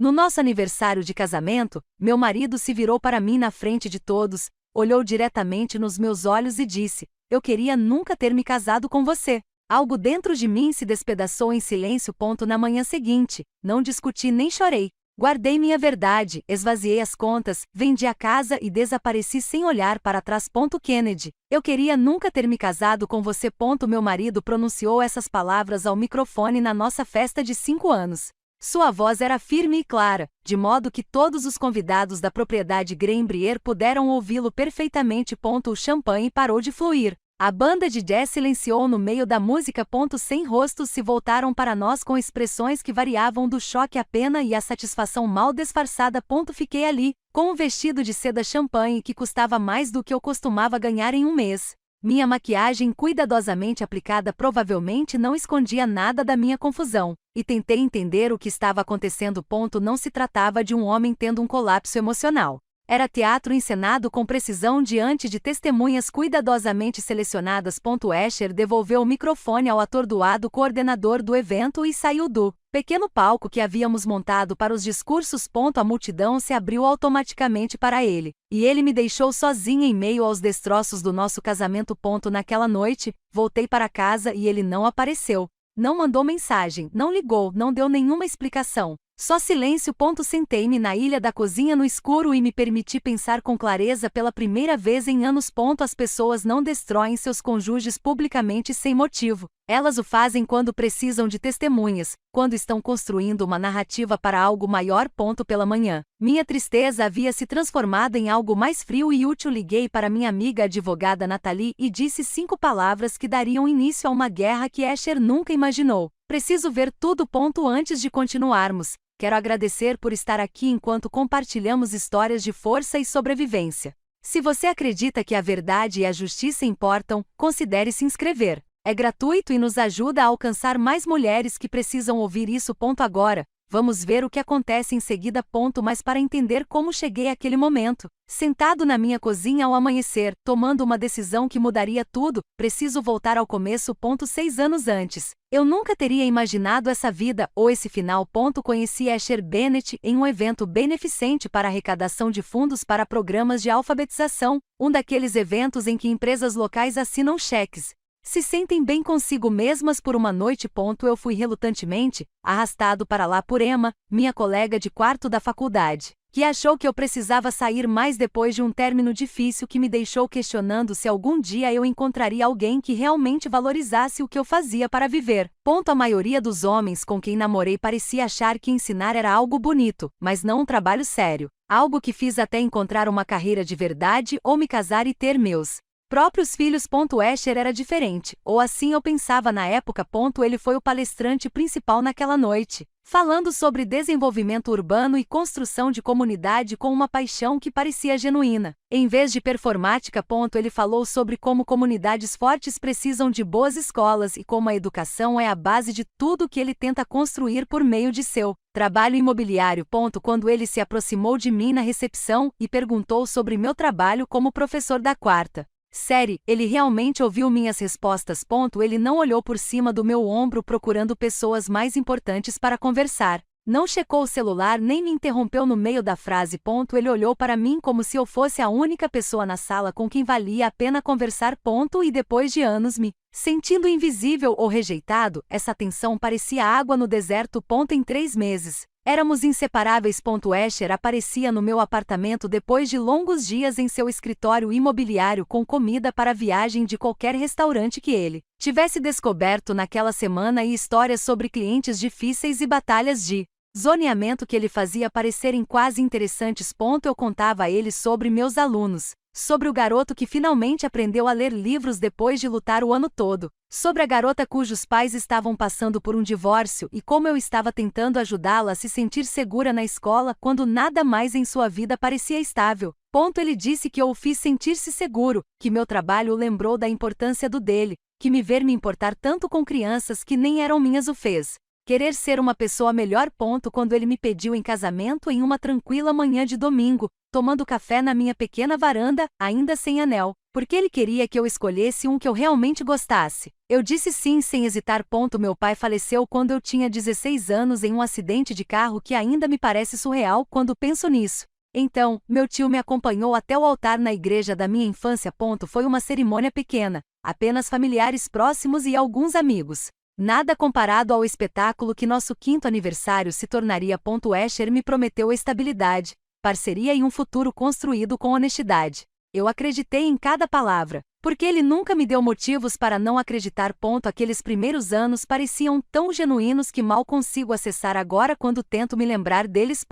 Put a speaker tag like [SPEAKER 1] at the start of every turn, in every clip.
[SPEAKER 1] No nosso aniversário de casamento, meu marido se virou para mim na frente de todos, olhou diretamente nos meus olhos e disse: "Eu queria nunca ter me casado com você." Algo dentro de mim se despedaçou em silêncio. Na manhã seguinte, não discuti nem chorei. Guardei minha verdade, esvaziei as contas, vendi a casa e desapareci sem olhar para trás. Kennedy, eu queria nunca ter me casado com você. Meu marido pronunciou essas palavras ao microfone na nossa festa de 5 anos. Sua voz era firme e clara, de modo que todos os convidados da propriedade Greenbrier puderam ouvi-lo perfeitamente. O champanhe parou de fluir. A banda de jazz silenciou no meio da música. Sem rostos se voltaram para nós com expressões que variavam do choque à pena e à satisfação mal disfarçada. Fiquei ali, com um vestido de seda champanhe que custava mais do que eu costumava ganhar em um mês. Minha maquiagem cuidadosamente aplicada provavelmente não escondia nada da minha confusão, e tentei entender o que estava acontecendo. Não se tratava de um homem tendo um colapso emocional. Era teatro encenado com precisão diante de testemunhas cuidadosamente selecionadas. Asher devolveu o microfone ao atordoado coordenador do evento e saiu do pequeno palco que havíamos montado para os discursos. A multidão se abriu automaticamente para ele, e ele me deixou sozinha em meio aos destroços do nosso casamento. Naquela noite, voltei para casa e ele não apareceu. Não mandou mensagem, não ligou, não deu nenhuma explicação. Só silêncio. Sentei-me na ilha da cozinha no escuro e me permiti pensar com clareza pela primeira vez em anos. As pessoas não destroem seus cônjuges publicamente sem motivo. Elas o fazem quando precisam de testemunhas, quando estão construindo uma narrativa para algo maior. Pela manhã, minha tristeza havia se transformado em algo mais frio e útil. Liguei para minha amiga advogada Natalie e disse 5 palavras que dariam início a uma guerra que Asher nunca imaginou. Preciso ver tudo. Antes de continuarmos, quero agradecer por estar aqui enquanto compartilhamos histórias de força e sobrevivência. Se você acredita que a verdade e a justiça importam, considere se inscrever. É gratuito e nos ajuda a alcançar mais mulheres que precisam ouvir isso. Agora, vamos ver o que acontece em seguida. Mas para entender como cheguei àquele momento, sentado na minha cozinha ao amanhecer, tomando uma decisão que mudaria tudo, preciso voltar ao começo. 6 anos antes, eu nunca teria imaginado essa vida ou esse final. Conheci Asher Bennett em um evento beneficente para arrecadação de fundos para programas de alfabetização, um daqueles eventos em que empresas locais assinam cheques. Se sentem bem consigo mesmas por uma noite. Eu fui relutantemente arrastado para lá por Emma, minha colega de quarto da faculdade, que achou que eu precisava sair mais depois de um término difícil que me deixou questionando se algum dia eu encontraria alguém que realmente valorizasse o que eu fazia para viver. A maioria dos homens com quem namorei parecia achar que ensinar era algo bonito, mas não um trabalho sério, algo que fiz até encontrar uma carreira de verdade ou me casar e ter meus próprios filhos. Asher era diferente, ou assim eu pensava na época. Ele foi o palestrante principal naquela noite, falando sobre desenvolvimento urbano e construção de comunidade com uma paixão que parecia genuína, em vez de performática. Ele falou sobre como comunidades fortes precisam de boas escolas e como a educação é a base de tudo que ele tenta construir por meio de seu trabalho imobiliário. Quando ele se aproximou de mim na recepção e perguntou sobre meu trabalho como professor da quarta série, ele realmente ouviu minhas respostas. Ele não olhou por cima do meu ombro procurando pessoas mais importantes para conversar. Não checou o celular nem me interrompeu no meio da frase. Ele olhou para mim como se eu fosse a única pessoa na sala com quem valia a pena conversar. E depois de anos me sentindo invisível ou rejeitado, essa tensão parecia água no deserto. Em 3 meses, éramos inseparáveis. Asher aparecia no meu apartamento depois de longos dias em seu escritório imobiliário com comida para a viagem de qualquer restaurante que ele tivesse descoberto naquela semana e histórias sobre clientes difíceis e batalhas de zoneamento que ele fazia parecerem quase interessantes. Eu contava a ele sobre meus alunos, sobre o garoto que finalmente aprendeu a ler livros depois de lutar o ano todo, sobre a garota cujos pais estavam passando por um divórcio e como eu estava tentando ajudá-la a se sentir segura na escola quando nada mais em sua vida parecia estável. Ele disse que eu o fiz sentir-se seguro, que meu trabalho o lembrou da importância do dele, que me ver me importar tanto com crianças que nem eram minhas o fez Querer ser uma pessoa melhor. Quando ele me pediu em casamento em uma tranquila manhã de domingo, tomando café na minha pequena varanda, ainda sem anel, porque ele queria que eu escolhesse um que eu realmente gostasse. Eu disse sim sem hesitar. Meu pai faleceu quando eu tinha 16 anos em um acidente de carro que ainda me parece surreal quando penso nisso. Então, meu tio me acompanhou até o altar na igreja da minha infância. Foi uma cerimônia pequena, apenas familiares próximos e alguns amigos. Nada comparado ao espetáculo que nosso 5º aniversário se tornaria. Escher me prometeu estabilidade, parceria e um futuro construído com honestidade. Eu acreditei em cada palavra, porque ele nunca me deu motivos para não acreditar. Aqueles primeiros anos pareciam tão genuínos que mal consigo acessar agora quando tento me lembrar deles.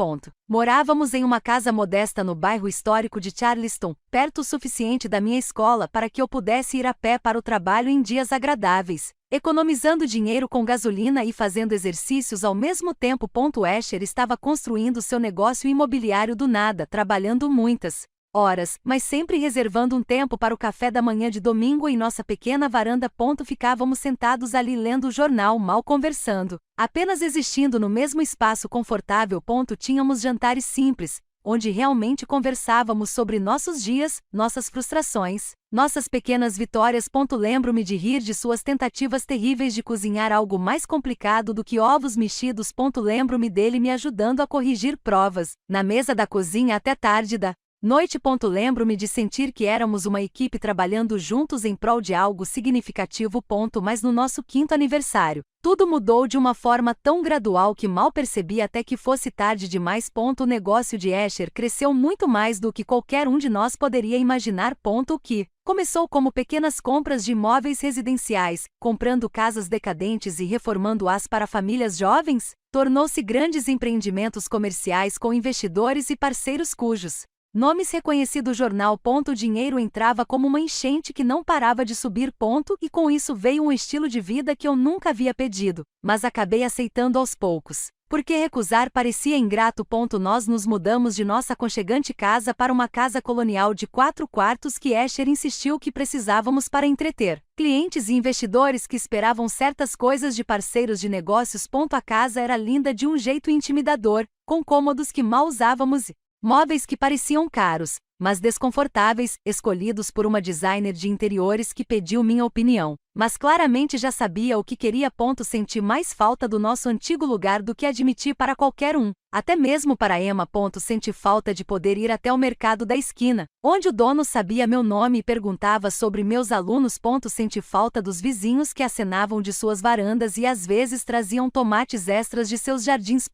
[SPEAKER 1] Morávamos em uma casa modesta no bairro histórico de Charleston, perto o suficiente da minha escola para que eu pudesse ir a pé para o trabalho em dias agradáveis, economizando dinheiro com gasolina e fazendo exercícios ao mesmo tempo. Escher estava construindo seu negócio imobiliário do nada, trabalhando muitas horas, mas sempre reservando um tempo para o café da manhã de domingo em nossa pequena varanda. Ficávamos sentados ali lendo o jornal, mal conversando, apenas existindo no mesmo espaço confortável. Tínhamos jantares simples, onde realmente conversávamos sobre nossos dias, nossas frustrações, nossas pequenas vitórias. Lembro-me de rir de suas tentativas terríveis de cozinhar algo mais complicado do que ovos mexidos. Lembro-me dele me ajudando a corrigir provas, na mesa da cozinha até tarde da noite. Lembro-me de sentir que éramos uma equipe trabalhando juntos em prol de algo significativo. Mas no nosso 5º aniversário, tudo mudou de uma forma tão gradual que mal percebi até que fosse tarde demais. O negócio de Escher cresceu muito mais do que qualquer um de nós poderia imaginar. O que começou como pequenas compras de imóveis residenciais, comprando casas decadentes e reformando-as para famílias jovens, tornou-se grandes empreendimentos comerciais com investidores e parceiros cujos nomes reconhecidos. Jornal. O dinheiro entrava como uma enchente que não parava de subir. E com isso veio um estilo de vida que eu nunca havia pedido, mas acabei aceitando aos poucos. Porque recusar parecia ingrato. Nós nos mudamos de nossa aconchegante casa para uma casa colonial de 4 quartos que Escher insistiu que precisávamos para entreter clientes e investidores que esperavam certas coisas de parceiros de negócios. A casa era linda de um jeito intimidador, com cômodos que mal usávamos e móveis que pareciam caros, mas desconfortáveis, escolhidos por uma designer de interiores que pediu minha opinião, mas claramente já sabia o que queria. Senti mais falta do nosso antigo lugar do que admiti para qualquer um, até mesmo para Emma. Senti falta de poder ir até o mercado da esquina, onde o dono sabia meu nome e perguntava sobre meus alunos. Senti falta dos vizinhos que acenavam de suas varandas e às vezes traziam tomates extras de seus jardins.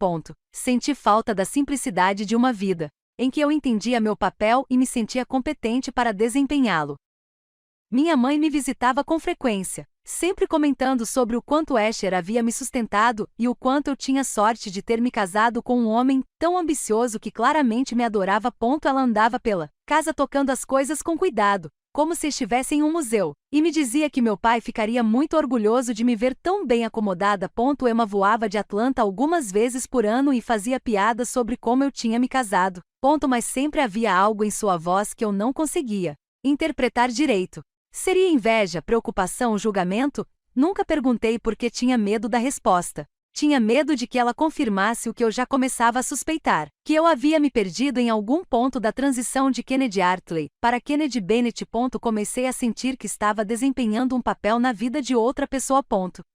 [SPEAKER 1] Senti falta da simplicidade de uma vida em que eu entendia meu papel e me sentia competente para desempenhá-lo. Minha mãe me visitava com frequência, sempre comentando sobre o quanto Escher havia me sustentado e o quanto eu tinha sorte de ter me casado com um homem tão ambicioso que claramente me adorava. Ela andava pela casa tocando as coisas com cuidado, como se estivesse em um museu, e me dizia que meu pai ficaria muito orgulhoso de me ver tão bem acomodada. Emma voava de Atlanta algumas vezes por ano e fazia piadas sobre como eu tinha me casado. Mas sempre havia algo em sua voz que eu não conseguia interpretar direito. Seria inveja, preocupação, julgamento? Nunca perguntei porque tinha medo da resposta. Tinha medo de que ela confirmasse o que eu já começava a suspeitar, que eu havia me perdido em algum ponto da transição de Kennedy Artley para Kennedy Bennett. Comecei a sentir que estava desempenhando um papel na vida de outra pessoa.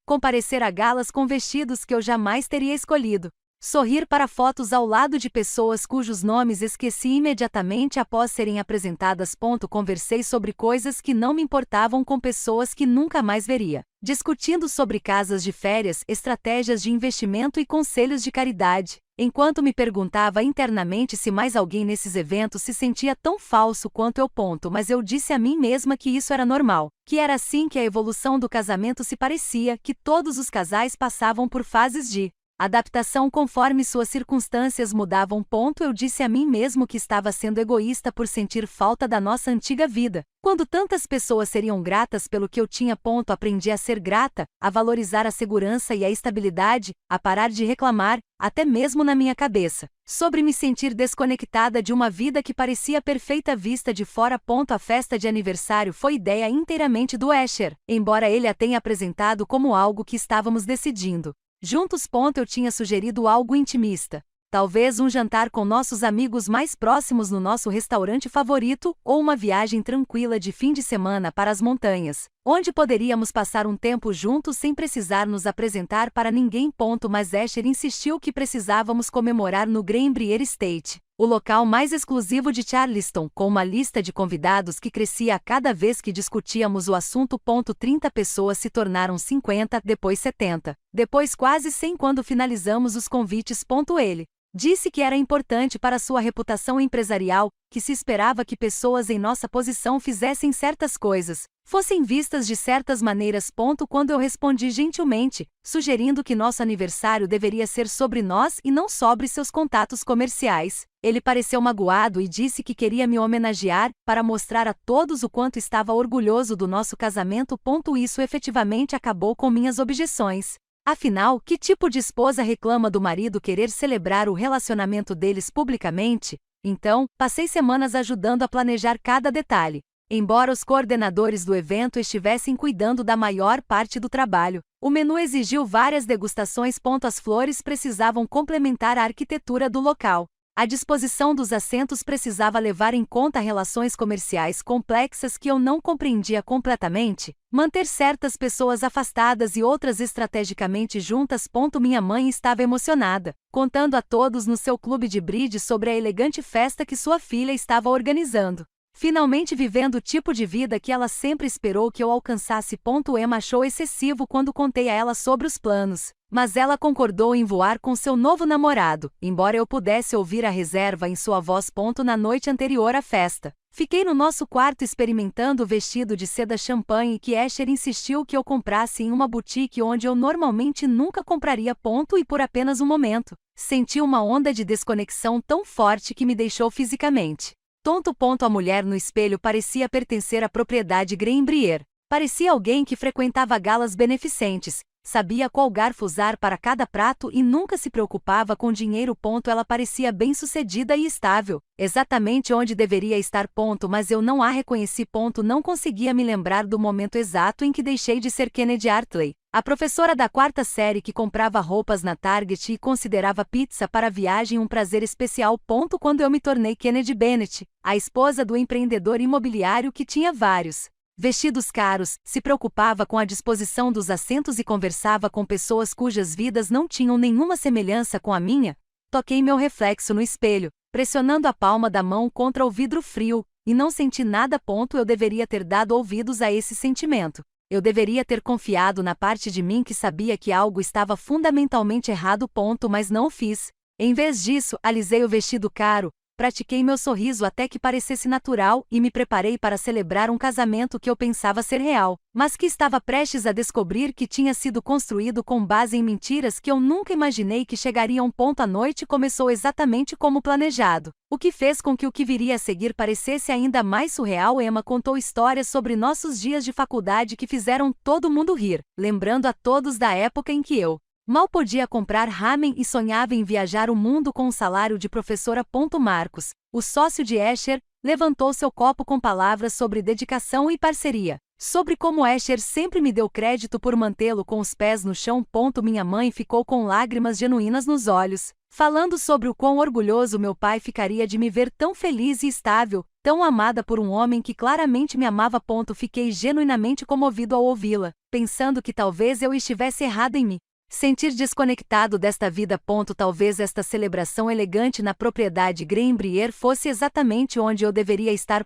[SPEAKER 1] Comparecer a galas com vestidos que eu jamais teria escolhido. Sorrir para fotos ao lado de pessoas cujos nomes esqueci imediatamente após serem apresentadas. Conversei sobre coisas que não me importavam com pessoas que nunca mais veria, discutindo sobre casas de férias, estratégias de investimento e conselhos de caridade, enquanto me perguntava internamente se mais alguém nesses eventos se sentia tão falso quanto eu. Mas eu disse a mim mesma que isso era normal, que era assim que a evolução do casamento se parecia, que todos os casais passavam por fases de adaptação conforme suas circunstâncias mudavam. Eu disse a mim mesmo que estava sendo egoísta por sentir falta da nossa antiga vida, quando tantas pessoas seriam gratas pelo que eu tinha. Aprendi a ser grata, a valorizar a segurança e a estabilidade, a parar de reclamar, até mesmo na minha cabeça, sobre me sentir desconectada de uma vida que parecia perfeita vista de fora. A festa de aniversário foi ideia inteiramente do Escher, embora ele a tenha apresentado como algo que estávamos decidindo. Juntos. Eu tinha sugerido algo intimista. Talvez um jantar com nossos amigos mais próximos no nosso restaurante favorito, ou uma viagem tranquila de fim de semana para as montanhas, onde poderíamos passar um tempo juntos sem precisar nos apresentar para ninguém. Mas Asher insistiu que precisávamos comemorar no Greenbrier Estate, o local mais exclusivo de Charleston, com uma lista de convidados que crescia a cada vez que discutíamos o assunto. 30 pessoas se tornaram 50, depois 70, depois quase 100 quando finalizamos os convites. Ele disse que era importante para sua reputação empresarial, que se esperava que pessoas em nossa posição fizessem certas coisas, fossem vistas de certas maneiras. Quando eu respondi gentilmente, sugerindo que nosso aniversário deveria ser sobre nós e não sobre seus contatos comerciais, ele pareceu magoado e disse que queria me homenagear, para mostrar a todos o quanto estava orgulhoso do nosso casamento. Isso efetivamente acabou com minhas objeções. Afinal, que tipo de esposa reclama do marido querer celebrar o relacionamento deles publicamente? Então, passei semanas ajudando a planejar cada detalhe. Embora os coordenadores do evento estivessem cuidando da maior parte do trabalho, o menu exigiu várias degustações. As flores precisavam complementar a arquitetura do local. A disposição dos assentos precisava levar em conta relações comerciais complexas que eu não compreendia completamente, manter certas pessoas afastadas e outras estrategicamente juntas. Minha mãe estava emocionada, contando a todos no seu clube de bridge sobre a elegante festa que sua filha estava organizando. Finalmente vivendo o tipo de vida que ela sempre esperou que eu alcançasse. Emma achou excessivo quando contei a ela sobre os planos, mas ela concordou em voar com seu novo namorado, embora eu pudesse ouvir a reserva em sua voz. Na noite anterior à festa, fiquei no nosso quarto experimentando o vestido de seda champanhe que Asher insistiu que eu comprasse em uma boutique onde eu normalmente nunca compraria. E por apenas um momento, senti uma onda de desconexão tão forte que me deixou fisicamente tonto. A mulher no espelho parecia pertencer à propriedade Greenbrier. Parecia alguém que frequentava galas beneficentes, sabia qual garfo usar para cada prato e nunca se preocupava com dinheiro. Ela parecia bem-sucedida e estável, exatamente onde deveria estar. Mas eu não a reconheci. Não conseguia me lembrar do momento exato em que deixei de ser Kennedy Hartley, a professora da 4ª série que comprava roupas na Target e considerava pizza para a viagem um prazer especial. Quando eu me tornei Kennedy Bennett, a esposa do empreendedor imobiliário que tinha vários vestidos caros, se preocupava com a disposição dos assentos e conversava com pessoas cujas vidas não tinham nenhuma semelhança com a minha. Toquei meu reflexo no espelho, pressionando a palma da mão contra o vidro frio, e não senti nada. Eu deveria ter dado ouvidos a esse sentimento. Eu deveria ter confiado na parte de mim que sabia que algo estava fundamentalmente errado. Mas não o fiz. Em vez disso, alisei o vestido caro, pratiquei meu sorriso até que parecesse natural e me preparei para celebrar um casamento que eu pensava ser real, mas que estava prestes a descobrir que tinha sido construído com base em mentiras que eu nunca imaginei que chegariam. A noite começou exatamente como planejado, o que fez com que o que viria a seguir parecesse ainda mais surreal. Emma contou histórias sobre nossos dias de faculdade que fizeram todo mundo rir, lembrando a todos da época em que eu mal podia comprar ramen e sonhava em viajar o mundo com um salário de professora. Marcos, o sócio de Asher, levantou seu copo com palavras sobre dedicação e parceria, sobre como Asher sempre me deu crédito por mantê-lo com os pés no chão. Minha mãe ficou com lágrimas genuínas nos olhos, falando sobre o quão orgulhoso meu pai ficaria de me ver tão feliz e estável, tão amada por um homem que claramente me amava. Fiquei genuinamente comovido ao ouvi-la, pensando que talvez eu estivesse errado em me sentir desconectado desta vida. Talvez esta celebração elegante na propriedade Greenbrier fosse exatamente onde eu deveria estar.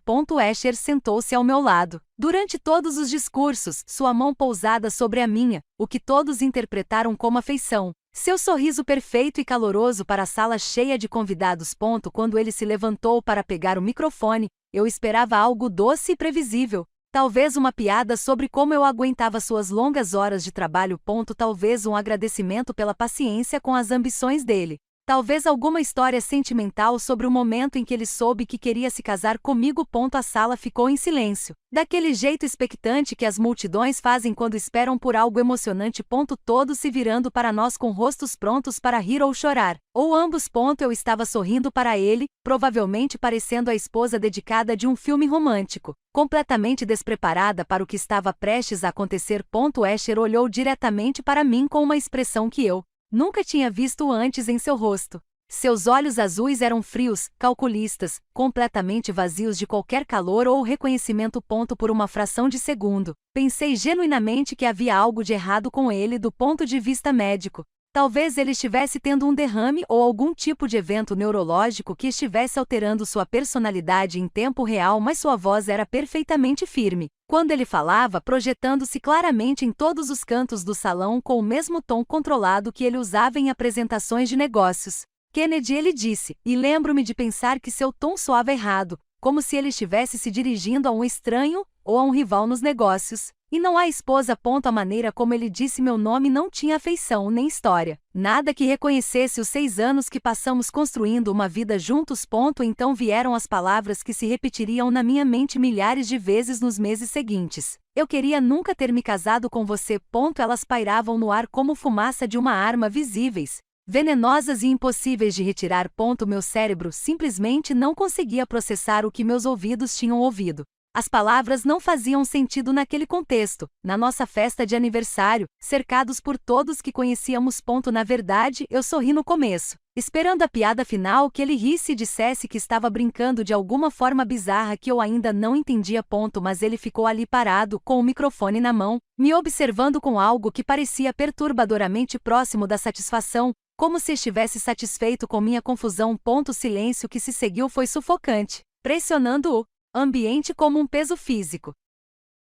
[SPEAKER 1] Asher sentou-se ao meu lado. Durante todos os discursos, sua mão pousada sobre a minha, o que todos interpretaram como afeição. Seu sorriso perfeito e caloroso para a sala cheia de convidados. Quando ele se levantou para pegar o microfone, eu esperava algo doce e previsível. Talvez uma piada sobre como eu aguentava suas longas horas de trabalho. Talvez um agradecimento pela paciência com as ambições dele. Talvez alguma história sentimental sobre o momento em que ele soube que queria se casar comigo. A sala ficou em silêncio, daquele jeito expectante que as multidões fazem quando esperam por algo emocionante. Todos se virando para nós com rostos prontos para rir ou chorar, ou ambos. Eu estava sorrindo para ele, provavelmente parecendo a esposa dedicada de um filme romântico, completamente despreparada para o que estava prestes a acontecer. Escher olhou diretamente para mim com uma expressão que eu nunca tinha visto antes em seu rosto. Seus olhos azuis eram frios, calculistas, completamente vazios de qualquer calor ou reconhecimento. Por uma fração de segundo, pensei genuinamente que havia algo de errado com ele do ponto de vista médico. Talvez ele estivesse tendo um derrame ou algum tipo de evento neurológico que estivesse alterando sua personalidade em tempo real, mas sua voz era perfeitamente firme quando ele falava, projetando-se claramente em todos os cantos do salão com o mesmo tom controlado que ele usava em apresentações de negócios. Kennedy, ele disse, e lembro-me de pensar que seu tom soava errado, como se ele estivesse se dirigindo a um estranho ou a um rival nos negócios. E não a esposa. A maneira como ele disse meu nome não tinha afeição nem história, nada que reconhecesse os 6 anos que passamos construindo uma vida juntos. Então vieram as palavras que se repetiriam na minha mente milhares de vezes nos meses seguintes. Eu queria nunca ter me casado com você. Elas pairavam no ar como fumaça de uma arma, visíveis, venenosas e impossíveis de retirar. Meu cérebro simplesmente não conseguia processar o que meus ouvidos tinham ouvido. As palavras não faziam sentido naquele contexto, na nossa festa de aniversário, cercados por todos que conhecíamos. Na verdade, eu sorri no começo, esperando a piada final, que ele risse e dissesse que estava brincando de alguma forma bizarra que eu ainda não entendia. Mas ele ficou ali parado, com o microfone na mão, me observando com algo que parecia perturbadoramente próximo da satisfação, como se estivesse satisfeito com minha confusão. O silêncio que se seguiu foi sufocante, pressionando o ambiente como um peso físico.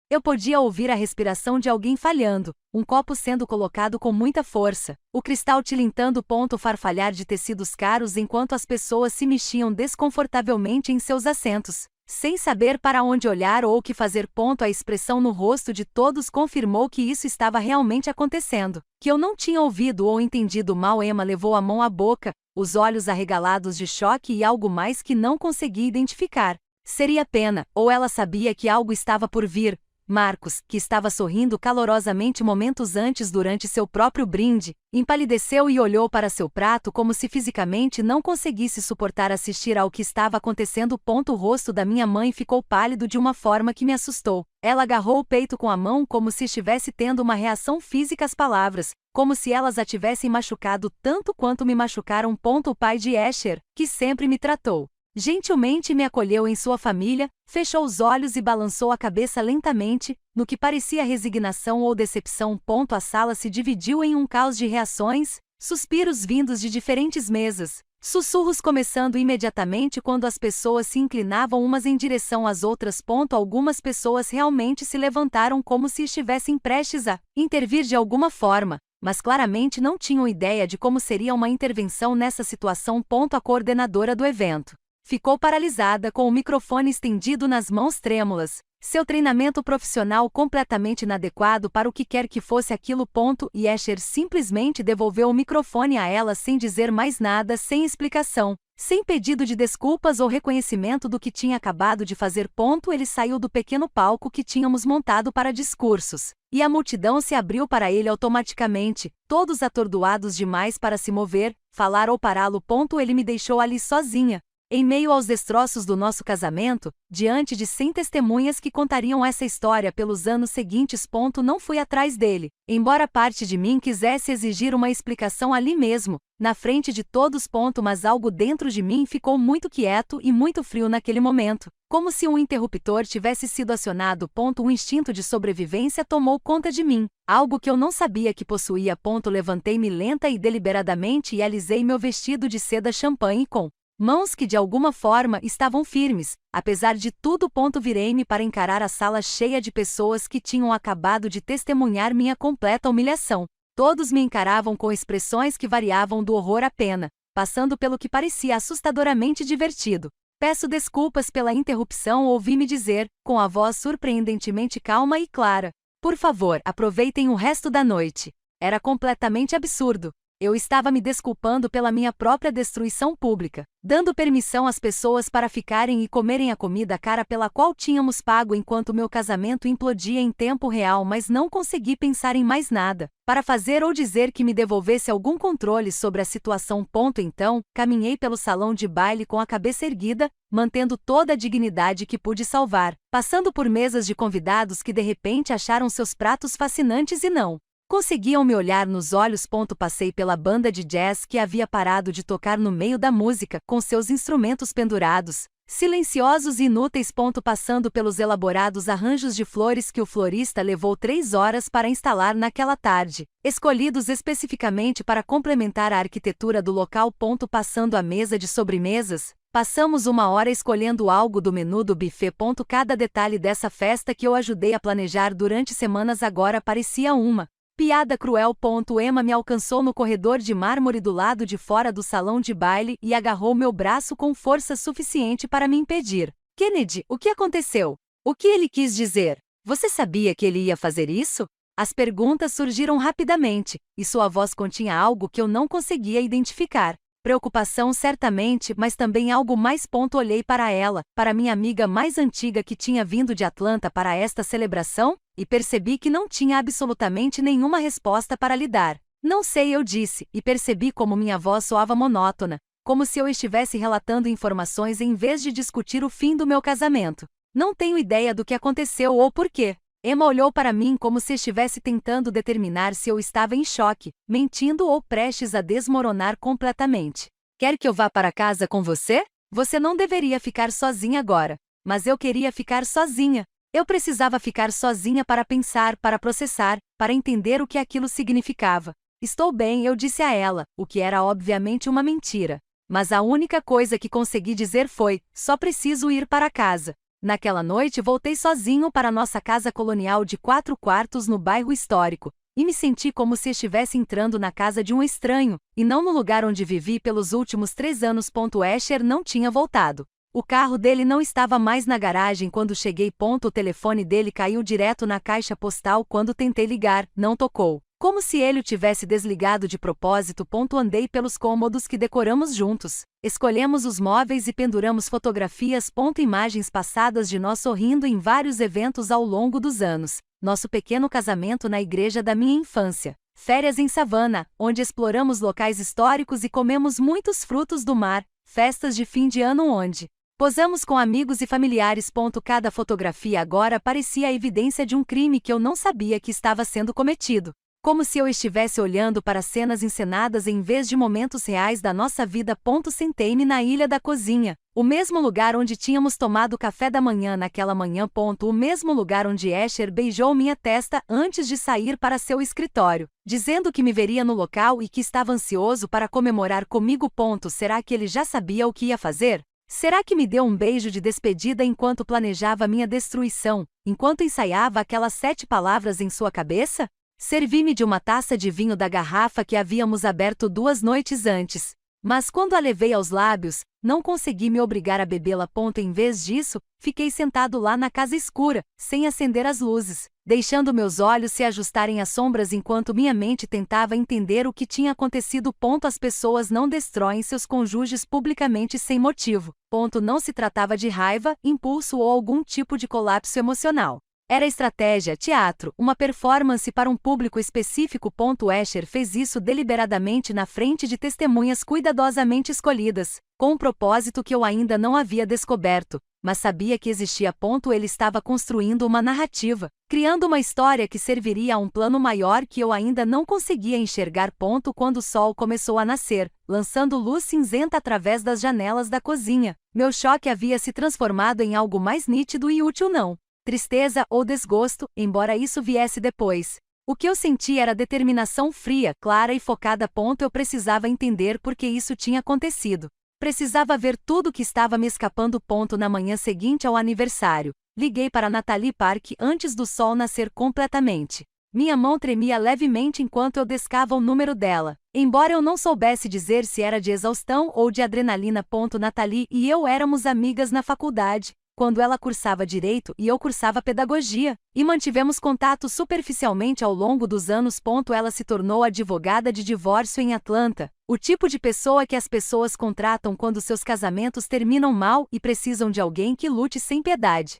[SPEAKER 1] Eu podia ouvir a respiração de alguém falhando, um copo sendo colocado com muita força, o cristal tilintando. O farfalhar de tecidos caros enquanto as pessoas se mexiam desconfortavelmente em seus assentos, sem saber para onde olhar ou o que fazer. A expressão no rosto de todos confirmou que isso estava realmente acontecendo, que eu não tinha ouvido ou entendido mal. Emma levou a mão à boca, os olhos arregalados de choque e algo mais que não conseguia identificar. Seria pena, ou ela sabia que algo estava por vir. Marcos, que estava sorrindo calorosamente momentos antes durante seu próprio brinde, empalideceu e olhou para seu prato como se fisicamente não conseguisse suportar assistir ao que estava acontecendo. O rosto da minha mãe ficou pálido de uma forma que me assustou. Ela agarrou o peito com a mão como se estivesse tendo uma reação física às palavras, como se elas a tivessem machucado tanto quanto me machucaram. O pai de Escher, que sempre me tratou gentilmente, me acolheu em sua família, fechou os olhos e balançou a cabeça lentamente, no que parecia resignação ou decepção. A sala se dividiu em um caos de reações, suspiros vindos de diferentes mesas, sussurros começando imediatamente quando as pessoas se inclinavam umas em direção às outras. Algumas pessoas realmente se levantaram como se estivessem prestes a intervir de alguma forma, mas claramente não tinham ideia de como seria uma intervenção nessa situação. A coordenadora do evento ficou paralisada com o microfone estendido nas mãos trêmulas, seu treinamento profissional completamente inadequado para o que quer que fosse aquilo. E Escher simplesmente devolveu o microfone a ela sem dizer mais nada, sem explicação, sem pedido de desculpas ou reconhecimento do que tinha acabado de fazer. Ele saiu do pequeno palco que tínhamos montado para discursos, e a multidão se abriu para ele automaticamente, todos atordoados demais para se mover, falar ou pará-lo. Ele me deixou ali sozinha, em meio aos destroços do nosso casamento, diante de 100 testemunhas que contariam essa história pelos anos seguintes. Não fui atrás dele, embora parte de mim quisesse exigir uma explicação ali mesmo, na frente de todos. Mas algo dentro de mim ficou muito quieto e muito frio naquele momento, como se um interruptor tivesse sido acionado. Um instinto de sobrevivência tomou conta de mim, algo que eu não sabia que possuía. Levantei-me lenta e deliberadamente e alisei meu vestido de seda champanhe com mãos que de alguma forma estavam firmes, apesar de tudo. Virei-me para encarar a sala cheia de pessoas que tinham acabado de testemunhar minha completa humilhação. Todos me encaravam com expressões que variavam do horror à pena, passando pelo que parecia assustadoramente divertido. Peço desculpas pela interrupção, ouvi-me dizer, com a voz surpreendentemente calma e clara. Por favor, aproveitem o resto da noite. Era completamente absurdo. Eu estava me desculpando pela minha própria destruição pública, dando permissão às pessoas para ficarem e comerem a comida cara pela qual tínhamos pago enquanto meu casamento implodia em tempo real, mas não consegui pensar em mais nada para fazer ou dizer que me devolvesse algum controle sobre a situação. Então, caminhei pelo salão de baile com a cabeça erguida, mantendo toda a dignidade que pude salvar, passando por mesas de convidados que de repente acharam seus pratos fascinantes e não conseguiam me olhar nos olhos. Passei pela banda de jazz que havia parado de tocar no meio da música, com seus instrumentos pendurados, silenciosos e inúteis. Passando pelos elaborados arranjos de flores que o florista levou 3 horas para instalar naquela tarde, escolhidos especificamente para complementar a arquitetura do local. Passando a mesa de sobremesas, passamos 1 hora escolhendo algo do menu do buffet. Cada detalhe dessa festa que eu ajudei a planejar durante semanas agora parecia uma piada cruel. Emma me alcançou no corredor de mármore do lado de fora do salão de baile e agarrou meu braço com força suficiente para me impedir. Kennedy, o que aconteceu? O que ele quis dizer? Você sabia que ele ia fazer isso? As perguntas surgiram rapidamente, e sua voz continha algo que eu não conseguia identificar. Preocupação certamente, mas também algo mais. Olhei para ela, para minha amiga mais antiga que tinha vindo de Atlanta para esta celebração, e percebi que não tinha absolutamente nenhuma resposta para lhe dar. Não sei, eu disse, e percebi como minha voz soava monótona, como se eu estivesse relatando informações em vez de discutir o fim do meu casamento. Não tenho ideia do que aconteceu ou por quê. Emma olhou para mim como se estivesse tentando determinar se eu estava em choque, mentindo ou prestes a desmoronar completamente. Quer que eu vá para casa com você? Você não deveria ficar sozinha agora. Mas eu queria ficar sozinha. Eu precisava ficar sozinha para pensar, para processar, para entender o que aquilo significava. Estou bem, eu disse a ela, o que era obviamente uma mentira. Mas a única coisa que consegui dizer foi: só preciso ir para casa. Naquela noite voltei sozinho para nossa casa colonial de 4 quartos no bairro histórico, e me senti como se estivesse entrando na casa de um estranho, e não no lugar onde vivi pelos últimos 3 anos. Asher não tinha voltado. O carro dele não estava mais na garagem quando cheguei. O telefone dele caiu direto na caixa postal quando tentei ligar, não tocou. Como se ele o tivesse desligado de propósito. Andei pelos cômodos que decoramos juntos. Escolhemos os móveis e penduramos fotografias. Imagens passadas de nós sorrindo em vários eventos ao longo dos anos. Nosso pequeno casamento na igreja da minha infância. Férias em Savannah, onde exploramos locais históricos e comemos muitos frutos do mar. Festas de fim de ano onde posamos com amigos e familiares. Cada fotografia agora parecia a evidência de um crime que eu não sabia que estava sendo cometido. Como se eu estivesse olhando para cenas encenadas em vez de momentos reais da nossa vida. Sentei-me na ilha da cozinha, o mesmo lugar onde tínhamos tomado café da manhã naquela manhã. O mesmo lugar onde Asher beijou minha testa antes de sair para seu escritório, dizendo que me veria no local e que estava ansioso para comemorar comigo. Será que ele já sabia o que ia fazer? Será que me deu um beijo de despedida enquanto planejava minha destruição, enquanto ensaiava aquelas 7 palavras em sua cabeça? Servi-me de uma taça de vinho da garrafa que havíamos aberto 2 noites antes. Mas quando a levei aos lábios, não consegui me obrigar a bebê-la. Em vez disso, fiquei sentado lá na casa escura, sem acender as luzes, deixando meus olhos se ajustarem às sombras enquanto minha mente tentava entender o que tinha acontecido. As pessoas não destroem seus cônjuges publicamente sem motivo. Não se tratava de raiva, impulso ou algum tipo de colapso emocional. Era estratégia, teatro, uma performance para um público específico. Asher fez isso deliberadamente na frente de testemunhas cuidadosamente escolhidas, com um propósito que eu ainda não havia descoberto, mas sabia que existia. Ele estava construindo uma narrativa, criando uma história que serviria a um plano maior que eu ainda não conseguia enxergar. Quando o sol começou a nascer, lançando luz cinzenta através das janelas da cozinha, meu choque havia se transformado em algo mais nítido e útil. Não tristeza ou desgosto, embora isso viesse depois. O que eu senti era determinação fria, clara e focada. Eu precisava entender por que isso tinha acontecido. Precisava ver tudo que estava me escapando. Na manhã seguinte ao aniversário, liguei para Natalie Park antes do sol nascer completamente. Minha mão tremia levemente enquanto eu descava o número dela, embora eu não soubesse dizer se era de exaustão ou de adrenalina. Natalie e eu éramos amigas na faculdade. quando ela cursava direito e eu cursava pedagogia, e mantivemos contato superficialmente ao longo dos anos. Ela se tornou advogada de divórcio em Atlanta, o tipo de pessoa que as pessoas contratam quando seus casamentos terminam mal e precisam de alguém que lute sem piedade.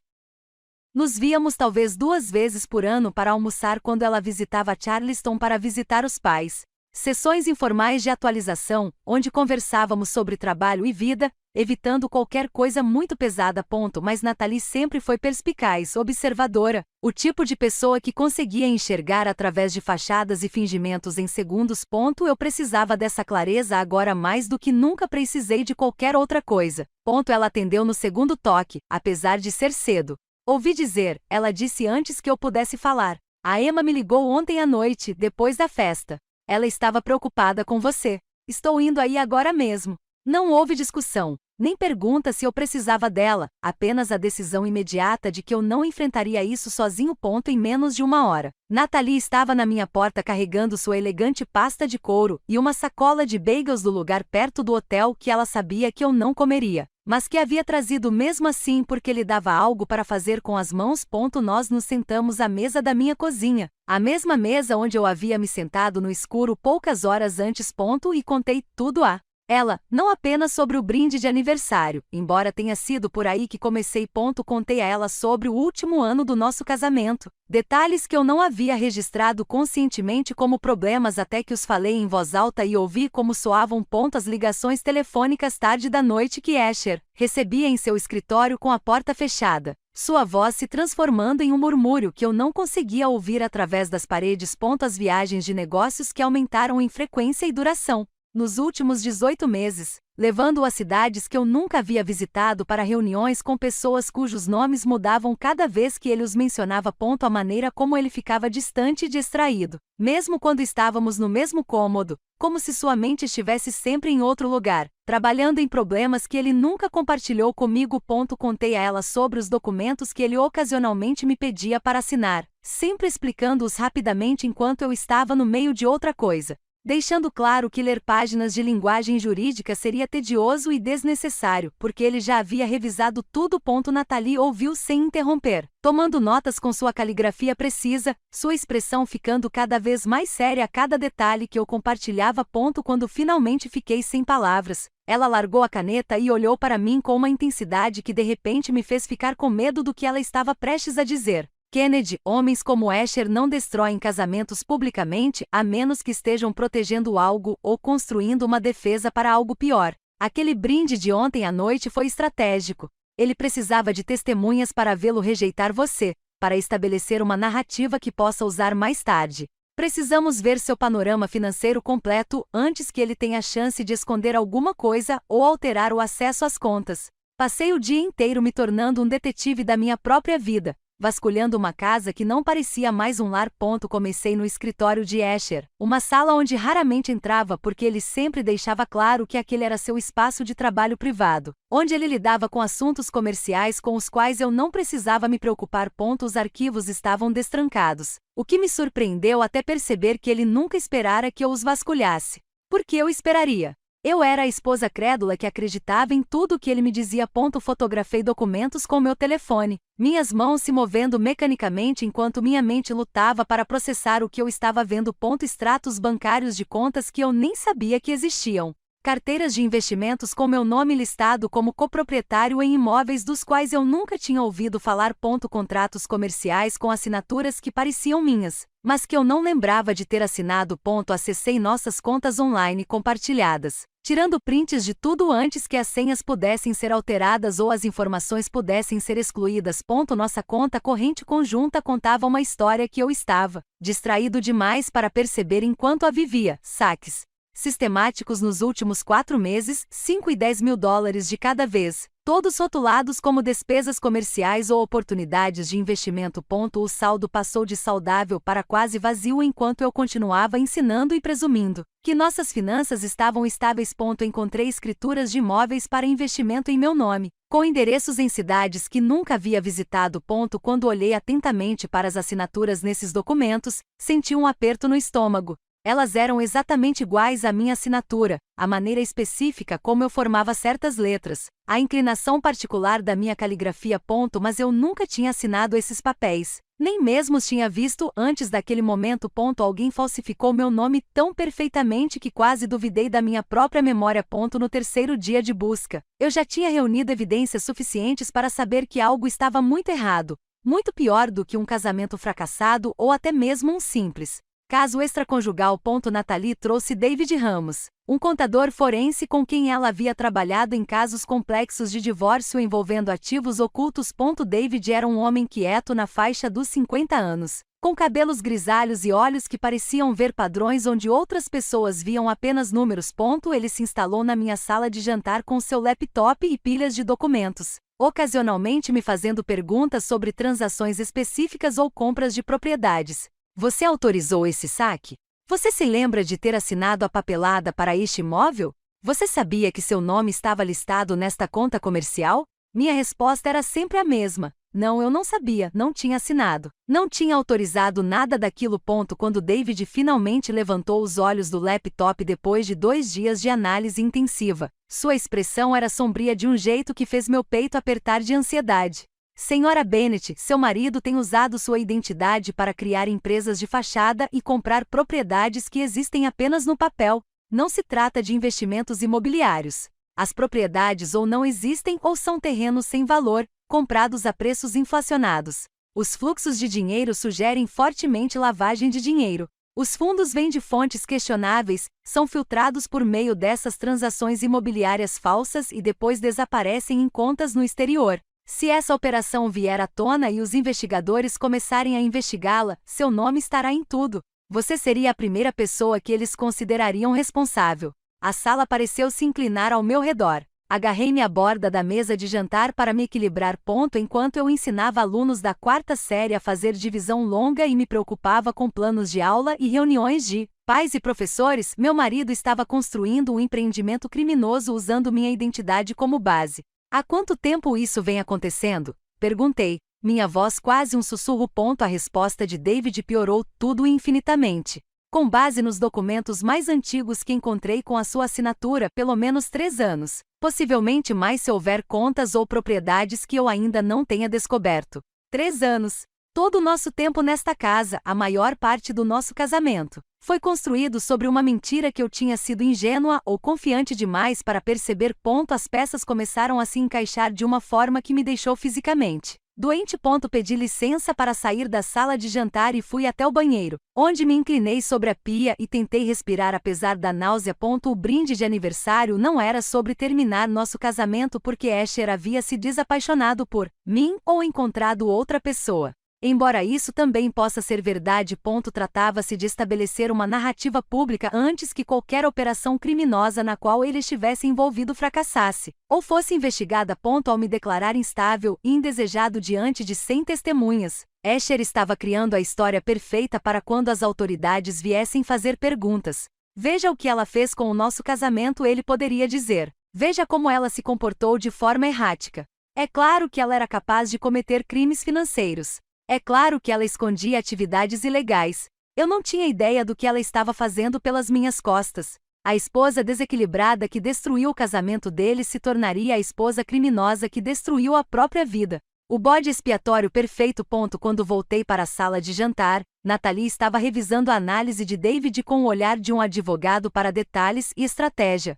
[SPEAKER 1] Nos víamos talvez 2 vezes por ano para almoçar quando ela visitava Charleston para visitar os pais. Sessões informais de atualização, onde conversávamos sobre trabalho e vida, evitando qualquer coisa muito pesada. Mas Natalie sempre foi perspicaz, observadora, o tipo de pessoa que conseguia enxergar através de fachadas e fingimentos em segundos. Eu precisava dessa clareza agora mais do que nunca precisei de qualquer outra coisa. Ela atendeu no segundo toque, apesar de ser cedo. Ouvi dizer, ela disse antes que eu pudesse falar. A Emma me ligou ontem à noite, depois da festa. Ela estava preocupada com você. Estou indo aí agora mesmo. Não houve discussão, nem pergunta se eu precisava dela, apenas a decisão imediata de que eu não enfrentaria isso sozinho. Em menos de 1 hora. Natalie estava na minha porta carregando sua elegante pasta de couro e uma sacola de bagels do lugar perto do hotel que ela sabia que eu não comeria, mas que havia trazido mesmo assim porque lhe dava algo para fazer com as mãos. Nós nos sentamos à mesa da minha cozinha, a mesma mesa onde eu havia me sentado no escuro poucas horas antes. E contei tudo a ela, não apenas sobre o brinde de aniversário, embora tenha sido por aí que comecei. Contei a ela sobre o último ano do nosso casamento, detalhes que eu não havia registrado conscientemente como problemas até que os falei em voz alta e ouvi como soavam. As ligações telefônicas tarde da noite que Asher recebia em seu escritório com a porta fechada, sua voz se transformando em um murmúrio que eu não conseguia ouvir através das paredes. As viagens de negócios que aumentaram em frequência e duração nos últimos 18 meses, levando-o a cidades que eu nunca havia visitado para reuniões com pessoas cujos nomes mudavam cada vez que ele os mencionava. A maneira como ele ficava distante e distraído, mesmo quando estávamos no mesmo cômodo, como se sua mente estivesse sempre em outro lugar, trabalhando em problemas que ele nunca compartilhou comigo. Contei a ela sobre os documentos que ele ocasionalmente me pedia para assinar, sempre explicando-os rapidamente enquanto eu estava no meio de outra coisa, deixando claro que ler páginas de linguagem jurídica seria tedioso e desnecessário, porque ele já havia revisado tudo. Natalie ouviu sem interromper, tomando notas com sua caligrafia precisa, sua expressão ficando cada vez mais séria a cada detalhe que eu compartilhava. Quando finalmente fiquei sem palavras, ela largou a caneta e olhou para mim com uma intensidade que de repente me fez ficar com medo do que ela estava prestes a dizer. Kennedy, homens como Asher não destroem casamentos publicamente a menos que estejam protegendo algo ou construindo uma defesa para algo pior. Aquele brinde de ontem à noite foi estratégico. Ele precisava de testemunhas para vê-lo rejeitar você, para estabelecer uma narrativa que possa usar mais tarde. Precisamos ver seu panorama financeiro completo antes que ele tenha chance de esconder alguma coisa ou alterar o acesso às contas. Passei o dia inteiro me tornando um detetive da minha própria vida, vasculhando uma casa que não parecia mais um lar. Comecei no escritório de Asher, uma sala onde raramente entrava porque ele sempre deixava claro que aquele era seu espaço de trabalho privado, onde ele lidava com assuntos comerciais com os quais eu não precisava me preocupar. Os arquivos estavam destrancados, o que me surpreendeu até perceber que ele nunca esperara que eu os vasculhasse. Por que eu esperaria? Eu era a esposa crédula que acreditava em tudo o que ele me dizia. Fotografei documentos com meu telefone, minhas mãos se movendo mecanicamente enquanto minha mente lutava para processar o que eu estava vendo. Extratos bancários de contas que eu nem sabia que existiam. Carteiras de investimentos com meu nome listado como coproprietário em imóveis dos quais eu nunca tinha ouvido falar. Contratos comerciais com assinaturas que pareciam minhas, mas que eu não lembrava de ter assinado. Acessei nossas contas online compartilhadas, tirando prints de tudo antes que as senhas pudessem ser alteradas ou as informações pudessem ser excluídas. Nossa conta corrente conjunta contava uma história que eu estava distraído demais para perceber enquanto a vivia. Saques sistemáticos nos últimos 4 meses, 5 e 10 mil dólares de cada vez, todos rotulados como despesas comerciais ou oportunidades de investimento. O saldo passou de saudável para quase vazio enquanto eu continuava ensinando e presumindo que nossas finanças estavam estáveis. Encontrei escrituras de imóveis para investimento em meu nome, com endereços em cidades que nunca havia visitado. Quando olhei atentamente para as assinaturas nesses documentos, senti um aperto no estômago. Elas eram exatamente iguais à minha assinatura, a maneira específica como eu formava certas letras, a inclinação particular da minha caligrafia. Mas eu nunca tinha assinado esses papéis. Nem mesmo os tinha visto antes daquele momento. Alguém falsificou meu nome tão perfeitamente que quase duvidei da minha própria memória. No terceiro dia de busca, eu já tinha reunido evidências suficientes para saber que algo estava muito errado, muito pior do que um casamento fracassado ou até mesmo um simples caso extraconjugal. Natalie trouxe David Ramos, um contador forense com quem ela havia trabalhado em casos complexos de divórcio envolvendo ativos ocultos. David era um homem quieto na faixa dos 50 anos, com cabelos grisalhos e olhos que pareciam ver padrões onde outras pessoas viam apenas números. Ele se instalou na minha sala de jantar com seu laptop e pilhas de documentos, ocasionalmente me fazendo perguntas sobre transações específicas ou compras de propriedades. Você autorizou esse saque? Você se lembra de ter assinado a papelada para este imóvel? Você sabia que seu nome estava listado nesta conta comercial? Minha resposta era sempre a mesma. Não, eu não sabia, não tinha assinado. Não tinha autorizado nada daquilo. Quando David finalmente levantou os olhos do laptop depois de 2 dias de análise intensiva, sua expressão era sombria de um jeito que fez meu peito apertar de ansiedade. Senhora Bennett, seu marido tem usado sua identidade para criar empresas de fachada e comprar propriedades que existem apenas no papel. Não se trata de investimentos imobiliários. As propriedades ou não existem ou são terrenos sem valor, comprados a preços inflacionados. Os fluxos de dinheiro sugerem fortemente lavagem de dinheiro. Os fundos vêm de fontes questionáveis, são filtrados por meio dessas transações imobiliárias falsas e depois desaparecem em contas no exterior. Se essa operação vier à tona e os investigadores começarem a investigá-la, seu nome estará em tudo. Você seria a primeira pessoa que eles considerariam responsável. A sala pareceu se inclinar ao meu redor. Agarrei-me à borda da mesa de jantar para me equilibrar. Enquanto eu ensinava alunos da 4ª série a fazer divisão longa e me preocupava com planos de aula e reuniões de pais e professores, meu marido estava construindo um empreendimento criminoso usando minha identidade como base. Há quanto tempo isso vem acontecendo? Perguntei, minha voz quase um sussurro. A resposta de David piorou tudo infinitamente. Com base nos documentos mais antigos que encontrei com a sua assinatura, pelo menos 3 anos. Possivelmente mais se houver contas ou propriedades que eu ainda não tenha descoberto. 3 anos. Todo o nosso tempo nesta casa, a maior parte do nosso casamento, foi construído sobre uma mentira que eu tinha sido ingênua ou confiante demais para perceber. As peças começaram a se encaixar de uma forma que me deixou fisicamente doente. Pedi licença para sair da sala de jantar e fui até o banheiro, onde me inclinei sobre a pia e tentei respirar apesar da náusea. O brinde de aniversário não era sobre terminar nosso casamento porque Asher havia se desapaixonado por mim ou encontrado outra pessoa. Embora isso também possa ser verdade. Tratava-se de estabelecer uma narrativa pública antes que qualquer operação criminosa na qual ele estivesse envolvido fracassasse, ou fosse investigada. Ao me declarar instável e indesejado diante de 100 testemunhas, Asher estava criando a história perfeita para quando as autoridades viessem fazer perguntas. Veja o que ela fez com o nosso casamento, ele poderia dizer. Veja como ela se comportou de forma errática. É claro que ela era capaz de cometer crimes financeiros. É claro que ela escondia atividades ilegais. Eu não tinha ideia do que ela estava fazendo pelas minhas costas. A esposa desequilibrada que destruiu o casamento dele se tornaria a esposa criminosa que destruiu a própria vida. O bode expiatório perfeito. Quando voltei para a sala de jantar, Natalie estava revisando a análise de David com o olhar de um advogado para detalhes e estratégia.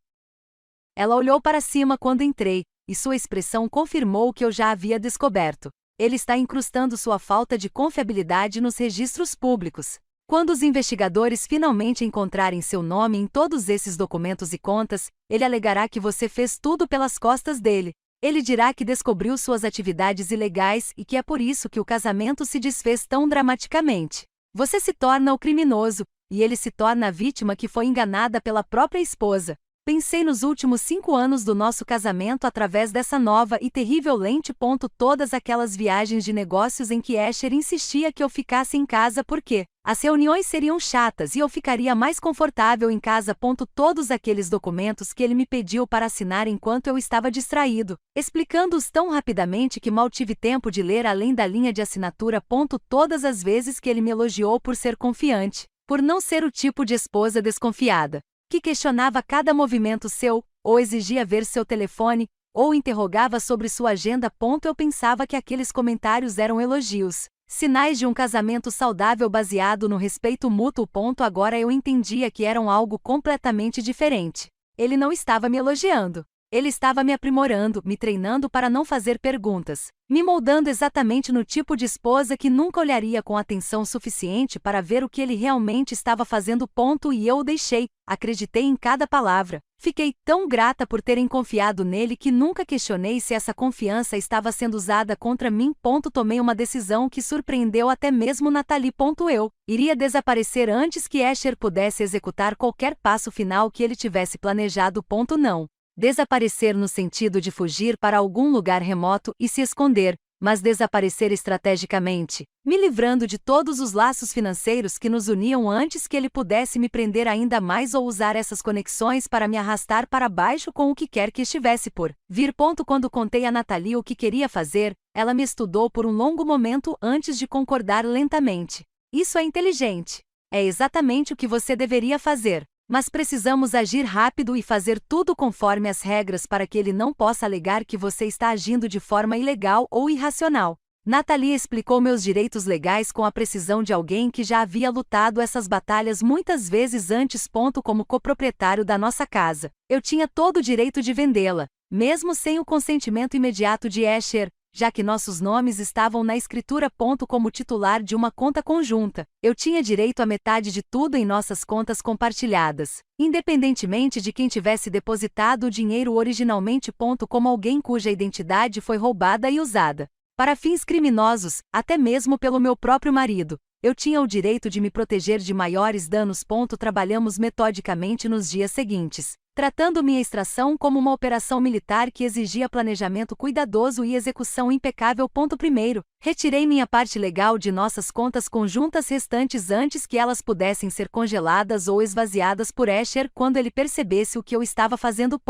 [SPEAKER 1] Ela olhou para cima quando entrei, e sua expressão confirmou o que eu já havia descoberto. Ele está incrustando sua falta de confiabilidade nos registros públicos. Quando os investigadores finalmente encontrarem seu nome em todos esses documentos e contas, ele alegará que você fez tudo pelas costas dele. Ele dirá que descobriu suas atividades ilegais e que é por isso que o casamento se desfez tão dramaticamente. Você se torna o criminoso, e ele se torna a vítima que foi enganada pela própria esposa. Pensei nos últimos 5 anos do nosso casamento através dessa nova e terrível lente. Todas aquelas viagens de negócios em que Asher insistia que eu ficasse em casa porque as reuniões seriam chatas e eu ficaria mais confortável em casa. Todos aqueles documentos que ele me pediu para assinar enquanto eu estava distraído, explicando-os tão rapidamente que mal tive tempo de ler além da linha de assinatura. Todas as vezes que ele me elogiou por ser confiante, Por não ser o tipo de esposa desconfiada, que questionava cada movimento seu, ou exigia ver seu telefone, ou interrogava sobre sua agenda. Eu pensava que aqueles comentários eram elogios, sinais de um casamento saudável baseado no respeito mútuo. Agora eu entendia que eram algo completamente diferente. Ele não estava me elogiando. Ele estava me aprimorando, me treinando para não fazer perguntas, me moldando exatamente no tipo de esposa que nunca olharia com atenção suficiente para ver o que ele realmente estava fazendo. E eu o deixei, acreditei em cada palavra. Fiquei tão grata por terem confiado nele que nunca questionei se essa confiança estava sendo usada contra mim. Tomei uma decisão que surpreendeu até mesmo Natalie. Eu iria desaparecer antes que Asher pudesse executar qualquer passo final que ele tivesse planejado. Não. Desaparecer no sentido de fugir para algum lugar remoto e se esconder, mas desaparecer estrategicamente, me livrando de todos os laços financeiros que nos uniam antes que ele pudesse me prender ainda mais ou usar essas conexões para me arrastar para baixo com o que quer que estivesse por vir. Quando contei a Natalie o que queria fazer, ela me estudou por um longo momento antes de concordar lentamente. Isso é inteligente. É exatamente o que você deveria fazer. Mas precisamos agir rápido e fazer tudo conforme as regras para que ele não possa alegar que você está agindo de forma ilegal ou irracional. Natalie explicou meus direitos legais com a precisão de alguém que já havia lutado essas batalhas muitas vezes antes. Como coproprietário da nossa casa, eu tinha todo o direito de vendê-la, mesmo sem o consentimento imediato de Asher, já que nossos nomes estavam na escritura. Como titular de uma conta conjunta, eu tinha direito à metade de tudo em nossas contas compartilhadas, independentemente de quem tivesse depositado o dinheiro originalmente. Como alguém cuja identidade foi roubada e usada para fins criminosos, até mesmo pelo meu próprio marido, eu tinha o direito de me proteger de maiores danos. Trabalhamos metodicamente nos dias seguintes, tratando minha extração como uma operação militar que exigia planejamento cuidadoso e execução impecável. Primeiro, retirei minha parte legal de nossas contas conjuntas restantes antes que elas pudessem ser congeladas ou esvaziadas por Asher quando ele percebesse o que eu estava fazendo.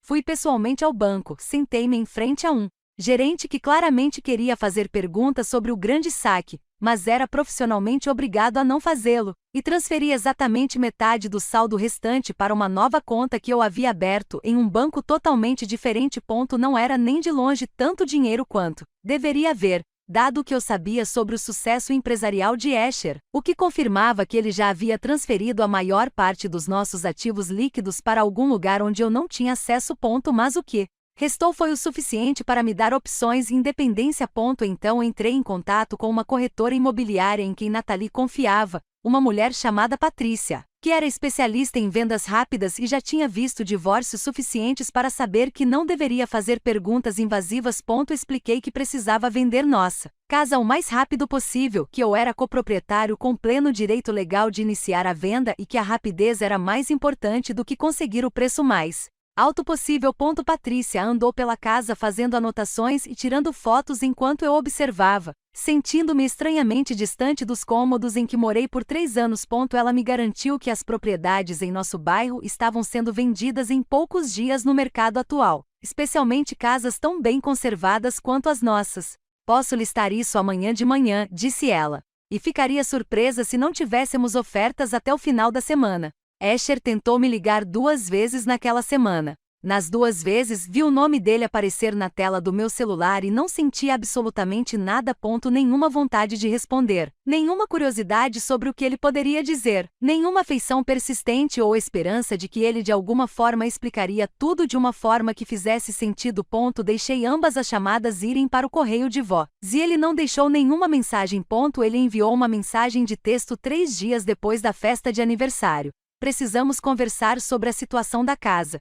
[SPEAKER 1] Fui pessoalmente ao banco, sentei-me em frente a um gerente que claramente queria fazer perguntas sobre o grande saque, mas era profissionalmente obrigado a não fazê-lo, e transferi exatamente metade do saldo restante para uma nova conta que eu havia aberto em um banco totalmente diferente. Não era nem de longe tanto dinheiro quanto deveria haver, dado que eu sabia sobre o sucesso empresarial de Asher, o que confirmava que ele já havia transferido a maior parte dos nossos ativos líquidos para algum lugar onde eu não tinha acesso. Mas o que restou foi o suficiente para me dar opções e independência. Então entrei em contato com uma corretora imobiliária em quem Natalie confiava, uma mulher chamada Patrícia, que era especialista em vendas rápidas e já tinha visto divórcios suficientes para saber que não deveria fazer perguntas invasivas. Expliquei que precisava vender nossa casa o mais rápido possível, que eu era coproprietário com pleno direito legal de iniciar a venda e que a rapidez era mais importante do que conseguir o preço mais alto possível. Patrícia andou pela casa fazendo anotações e tirando fotos enquanto eu observava, sentindo-me estranhamente distante dos cômodos em que morei por 3 anos. Ela me garantiu que as propriedades em nosso bairro estavam sendo vendidas em poucos dias no mercado atual, especialmente casas tão bem conservadas quanto as nossas. Posso listar isso amanhã de manhã, disse ela. E ficaria surpresa se não tivéssemos ofertas até o final da semana. Asher tentou me ligar 2 vezes naquela semana. Nas 2 vezes vi o nome dele aparecer na tela do meu celular e não senti absolutamente nada. Nenhuma vontade de responder, nenhuma curiosidade sobre o que ele poderia dizer, nenhuma afeição persistente ou esperança de que ele de alguma forma explicaria tudo de uma forma que fizesse sentido. Deixei ambas as chamadas irem para o correio de voz e ele não deixou nenhuma mensagem. Ele enviou uma mensagem de texto 3 dias depois da festa de aniversário. Precisamos conversar sobre a situação da casa.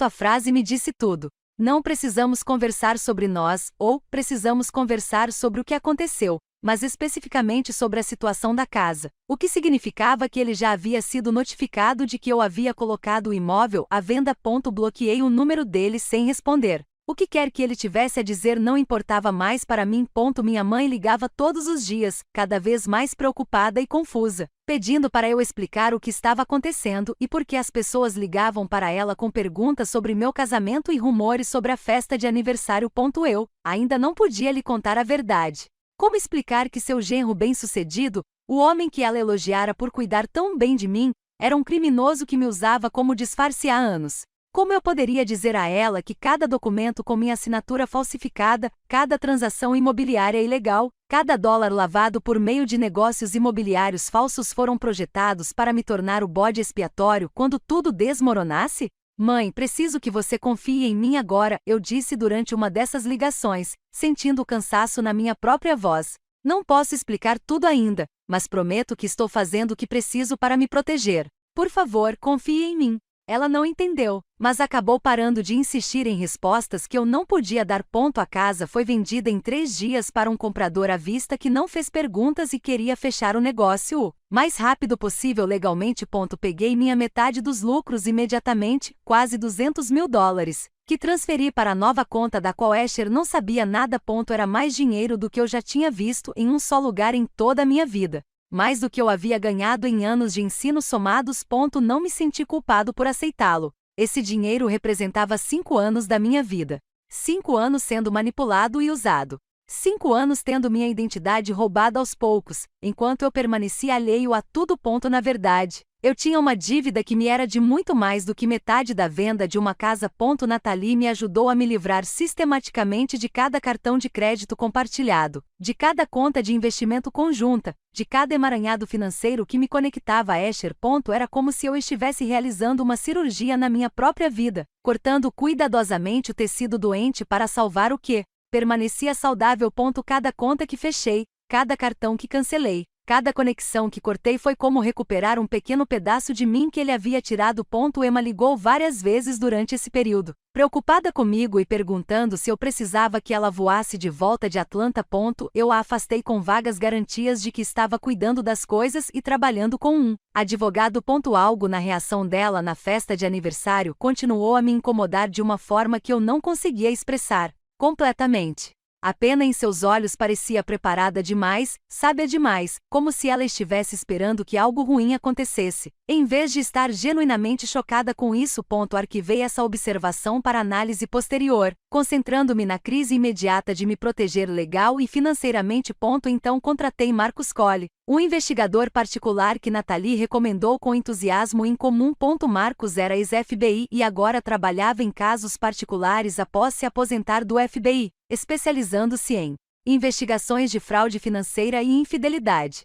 [SPEAKER 1] A frase me disse tudo. Não precisamos conversar sobre nós, ou precisamos conversar sobre o que aconteceu, mas especificamente sobre a situação da casa, o que significava que ele já havia sido notificado de que eu havia colocado o imóvel à venda. Bloqueei o número dele sem responder. O que quer que ele tivesse a dizer não importava mais para mim. Minha mãe ligava todos os dias, cada vez mais preocupada e confusa, pedindo para eu explicar o que estava acontecendo e por que as pessoas ligavam para ela com perguntas sobre meu casamento e rumores sobre a festa de aniversário. Eu ainda não podia lhe contar a verdade. Como explicar que seu genro bem-sucedido, O homem que ela elogiara por cuidar tão bem de mim era um criminoso que me usava como disfarce há anos. Como eu poderia dizer a ela que cada documento com minha assinatura falsificada, cada transação imobiliária ilegal, cada dólar lavado por meio de negócios imobiliários falsos foram projetados para me tornar o bode expiatório quando tudo desmoronasse? Mãe, preciso que você confie em mim agora, eu disse durante uma dessas ligações, sentindo o cansaço na minha própria voz. Não posso explicar tudo ainda, mas prometo que estou fazendo o que preciso para me proteger. Por favor, confie em mim. Ela não entendeu, mas acabou parando de insistir em respostas que eu não podia dar. A casa foi vendida em 3 dias para um comprador à vista que não fez perguntas e queria fechar o negócio o mais rápido possível legalmente. Peguei minha metade dos lucros imediatamente, quase $200.000, que transferi para a nova conta da qual Asher não sabia nada. Era mais dinheiro do que eu já tinha visto em um só lugar em toda a minha vida. Mais do que eu havia ganhado em anos de ensino somados. Não me senti culpado por aceitá-lo. Esse dinheiro representava 5 anos da minha vida. 5 anos sendo manipulado e usado. 5 anos tendo minha identidade roubada aos poucos, enquanto eu permanecia alheio a tudo. Na verdade, eu tinha uma dívida que me era de muito mais do que metade da venda de uma casa. Nathalie me ajudou a me livrar sistematicamente de cada cartão de crédito compartilhado, de cada conta de investimento conjunta, de cada emaranhado financeiro que me conectava a Asher. Era como se eu estivesse realizando uma cirurgia na minha própria vida, cortando cuidadosamente o tecido doente para salvar o que permanecia saudável. Cada conta que fechei, cada cartão que cancelei, cada conexão que cortei foi como recuperar um pequeno pedaço de mim que ele havia tirado. Emma ligou várias vezes durante esse período, preocupada comigo e perguntando se eu precisava que ela voasse de volta de Atlanta. Eu a afastei com vagas garantias de que estava cuidando das coisas e trabalhando com um advogado. Algo na reação dela na festa de aniversário continuou a me incomodar de uma forma que eu não conseguia expressar completamente. A pena em seus olhos parecia preparada demais, sábia demais, como se ela estivesse esperando que algo ruim acontecesse, em vez de estar genuinamente chocada com isso. Arquivei essa observação para análise posterior, concentrando-me na crise imediata de me proteger legal e financeiramente. Então contratei Marcus Colley, um investigador particular que Nathalie recomendou com entusiasmo incomum. Marcus era ex-FBI e agora trabalhava em casos particulares após se aposentar do FBI, especializando-se em investigações de fraude financeira e infidelidade.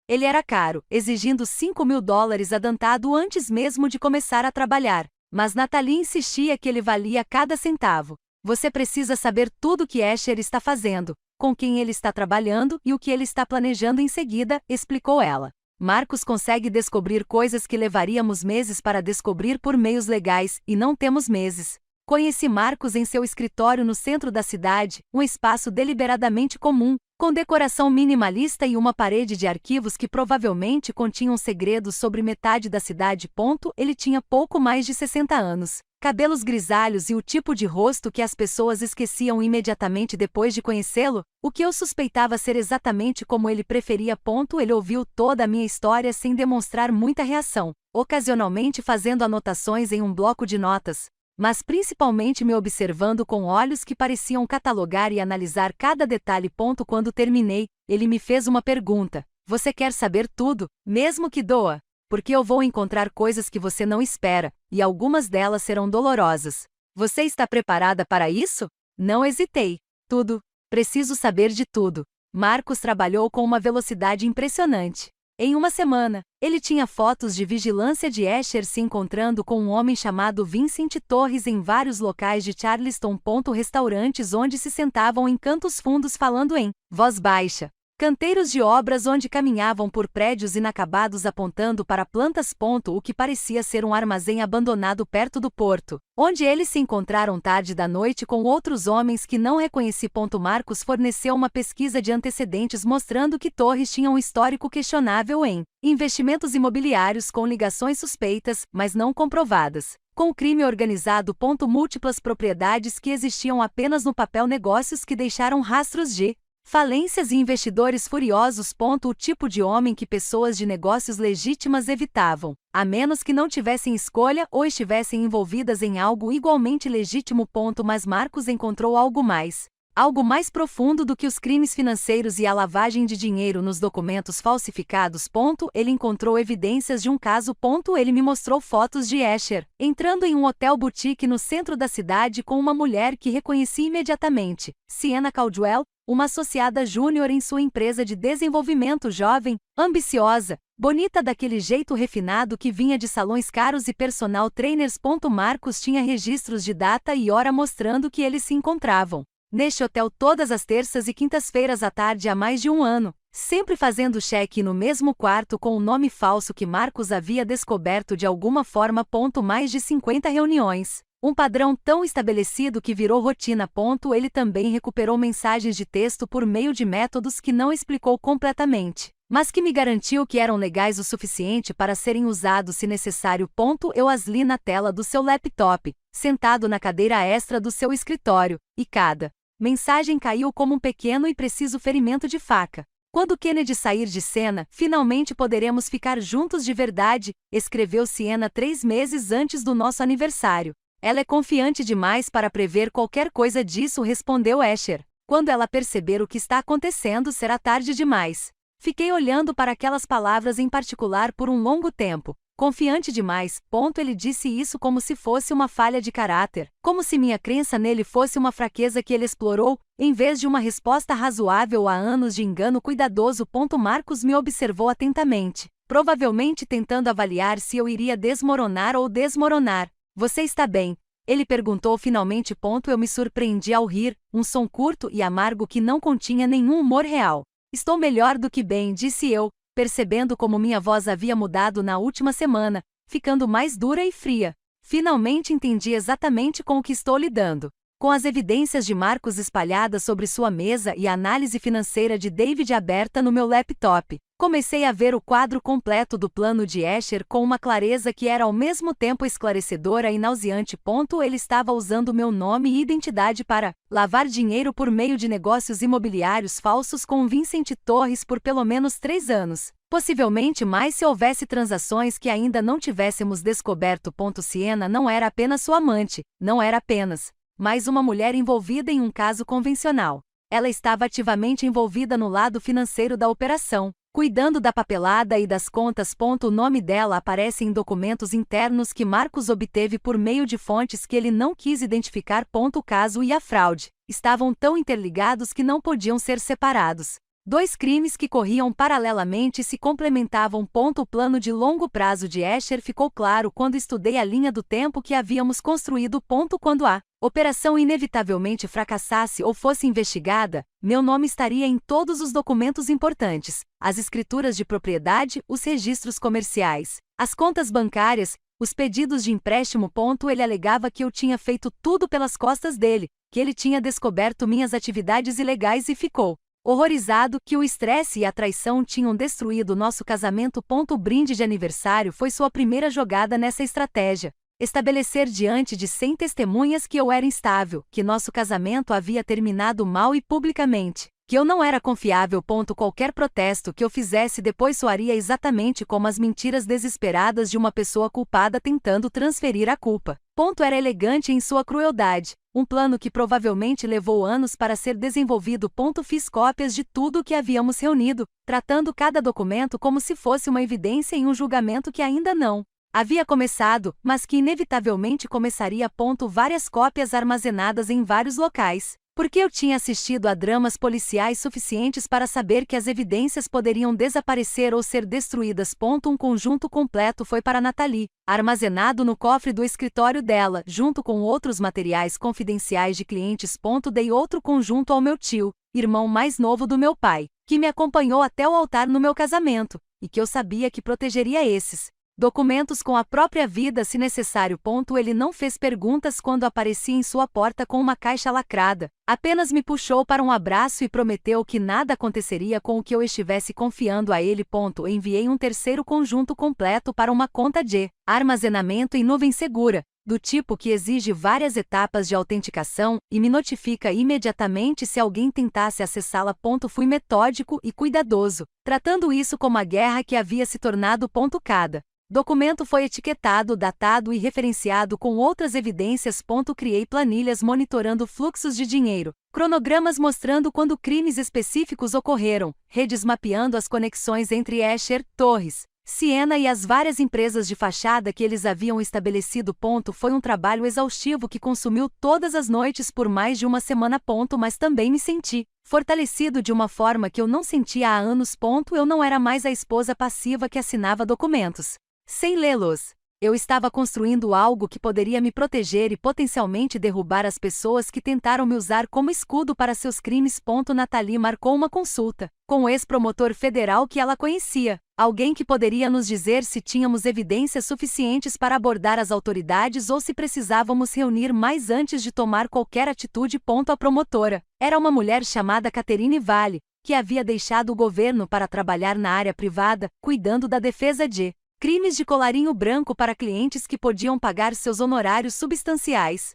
[SPEAKER 1] Ele era caro, exigindo $5.000 adiantado antes mesmo de começar a trabalhar, mas Nathalie insistia que ele valia cada centavo. Você precisa saber tudo o que Asher está fazendo, com quem ele está trabalhando e o que ele está planejando em seguida, explicou ela. Marcus consegue descobrir coisas que levaríamos meses para descobrir por meios legais, e não temos meses. Conheci Marcus em seu escritório no centro da cidade, um espaço deliberadamente comum, com decoração minimalista e uma parede de arquivos que provavelmente continham segredos sobre metade da cidade. Ele tinha pouco mais de 60 anos, cabelos grisalhos e o tipo de rosto que as pessoas esqueciam imediatamente depois de conhecê-lo, o que eu suspeitava ser exatamente como ele preferia. Ele ouviu toda a minha história sem demonstrar muita reação, ocasionalmente fazendo anotações em um bloco de notas, mas principalmente me observando com olhos que pareciam catalogar e analisar cada detalhe. Quando terminei, ele me fez uma pergunta: você quer saber tudo, mesmo que doa? Porque eu vou encontrar coisas que você não espera, e algumas delas serão dolorosas. Você está preparada para isso? Não hesitei. Tudo. Preciso saber de tudo. Marcus trabalhou com uma velocidade impressionante. Em uma semana, ele tinha fotos de vigilância de Asher se encontrando com um homem chamado Vincent Torres em vários locais de Charleston. Restaurantes onde se sentavam em cantos fundos falando em voz baixa. Canteiros de obras onde caminhavam por prédios inacabados apontando para plantas. O que parecia ser um armazém abandonado perto do porto, onde eles se encontraram tarde da noite com outros homens que não reconheci. Marcus forneceu uma pesquisa de antecedentes mostrando que Torres tinha um histórico questionável em investimentos imobiliários com ligações suspeitas, mas não comprovadas, com crime organizado. Múltiplas propriedades que existiam apenas no papel, negócios que deixaram rastros de falências e investidores furiosos. O tipo de homem que pessoas de negócios legítimas evitavam, a menos que não tivessem escolha ou estivessem envolvidas em algo igualmente legítimo. Mas Marcus encontrou algo mais. Algo mais profundo do que os crimes financeiros e a lavagem de dinheiro nos documentos falsificados. Ele encontrou evidências de um caso. Ele me mostrou fotos de Asher entrando em um hotel boutique no centro da cidade com uma mulher que reconheci imediatamente, Sienna Caldwell, uma associada júnior em sua empresa de desenvolvimento, jovem, ambiciosa, bonita daquele jeito refinado que vinha de salões caros e personal trainers. Marcos tinha registros de data e hora mostrando que eles se encontravam neste hotel todas as terças e quintas-feiras à tarde há mais de um ano, sempre fazendo check-in no mesmo quarto com o nome falso que Marcos havia descoberto de alguma forma. Mais de 50 reuniões. Um padrão tão estabelecido que virou rotina. Ele também recuperou mensagens de texto por meio de métodos que não explicou completamente, mas que me garantiu que eram legais o suficiente para serem usados se necessário. Eu as li na tela do seu laptop, sentado na cadeira extra do seu escritório, e cada mensagem caiu como um pequeno e preciso ferimento de faca. Quando Kennedy sair de cena, finalmente poderemos ficar juntos de verdade, escreveu Sienna 3 meses antes do nosso aniversário. Ela é confiante demais para prever qualquer coisa disso, respondeu Asher. Quando ela perceber o que está acontecendo, será tarde demais. Fiquei olhando para aquelas palavras em particular por um longo tempo. Confiante demais. Ele disse isso como se fosse uma falha de caráter, como se minha crença nele fosse uma fraqueza que ele explorou, em vez de uma resposta razoável a anos de engano cuidadoso. Marcos me observou atentamente, provavelmente tentando avaliar se eu iria desmoronar ou desmoronar. Você está bem? Ele perguntou finalmente. Eu me surpreendi ao rir, um som curto e amargo que não continha nenhum humor real. Estou melhor do que bem, disse eu, percebendo como minha voz havia mudado na última semana, ficando mais dura e fria. Finalmente entendi exatamente com o que estou lidando. Com as evidências de Marcos espalhadas sobre sua mesa e a análise financeira de David aberta no meu laptop, comecei a ver o quadro completo do plano de Asher com uma clareza que era ao mesmo tempo esclarecedora e nauseante. Ele estava usando meu nome e identidade para lavar dinheiro por meio de negócios imobiliários falsos com Vincent Torres por pelo menos 3 anos. Possivelmente mais se houvesse transações que ainda não tivéssemos descoberto. Sienna não era apenas sua amante, não era apenas mais uma mulher envolvida em um caso convencional. Ela estava ativamente envolvida no lado financeiro da operação, cuidando da papelada e das contas. O nome dela aparece em documentos internos que Marcos obteve por meio de fontes que ele não quis identificar. O caso e a fraude estavam tão interligados que não podiam ser separados. 2 crimes que corriam paralelamente e se complementavam. O plano de longo prazo de Asher ficou claro quando estudei a linha do tempo que havíamos construído. Quando a operação inevitavelmente fracassasse ou fosse investigada, meu nome estaria em todos os documentos importantes, as escrituras de propriedade, os registros comerciais, as contas bancárias, os pedidos de empréstimo. Ele alegava que eu tinha feito tudo pelas costas dele, que ele tinha descoberto minhas atividades ilegais e ficou horrorizado que o estresse e a traição tinham destruído nosso casamento. O brinde de aniversário foi sua primeira jogada nessa estratégia. Estabelecer diante de 100 testemunhas que eu era instável, que nosso casamento havia terminado mal e publicamente, que eu não era confiável. Qualquer protesto que eu fizesse depois soaria exatamente como as mentiras desesperadas de uma pessoa culpada tentando transferir a culpa. Era elegante em sua crueldade, um plano que provavelmente levou anos para ser desenvolvido. Fiz cópias de tudo o que havíamos reunido, tratando cada documento como se fosse uma evidência em um julgamento que ainda não havia começado, mas que inevitavelmente começaria. Várias cópias armazenadas em vários locais, porque eu tinha assistido a dramas policiais suficientes para saber que as evidências poderiam desaparecer ou ser destruídas. Um conjunto completo foi para Natalie, armazenado no cofre do escritório dela, junto com outros materiais confidenciais de clientes. Dei outro conjunto ao meu tio, irmão mais novo do meu pai, que me acompanhou até o altar no meu casamento, e que eu sabia que protegeria esses documentos com a própria vida se necessário. Ele não fez perguntas quando apareci em sua porta com uma caixa lacrada, apenas me puxou para um abraço e prometeu que nada aconteceria com o que eu estivesse confiando a ele. Enviei um terceiro conjunto completo para uma conta de armazenamento em nuvem segura, do tipo que exige várias etapas de autenticação e me notifica imediatamente se alguém tentasse acessá-la. Fui metódico e cuidadoso, tratando isso como a guerra que havia se tornado. Cada Documento foi etiquetado, datado e referenciado com outras evidências. Criei planilhas monitorando fluxos de dinheiro, cronogramas mostrando quando crimes específicos ocorreram, redes mapeando as conexões entre Escher, Torres, Siena e as várias empresas de fachada que eles haviam estabelecido. Foi um trabalho exaustivo que consumiu todas as noites por mais de uma semana. Mas também me senti fortalecido de uma forma que eu não sentia há anos. Eu não era mais a esposa passiva que assinava documentos sem lê-los. Eu estava construindo algo que poderia me proteger e potencialmente derrubar as pessoas que tentaram me usar como escudo para seus crimes. Nathalie marcou uma consulta com o ex-promotor federal que ela conhecia, alguém que poderia nos dizer se tínhamos evidências suficientes para abordar as autoridades ou se precisávamos reunir mais antes de tomar qualquer atitude. A promotora era uma mulher chamada Catherine Vale, que havia deixado o governo para trabalhar na área privada, cuidando da defesa de crimes de colarinho branco para clientes que podiam pagar seus honorários substanciais.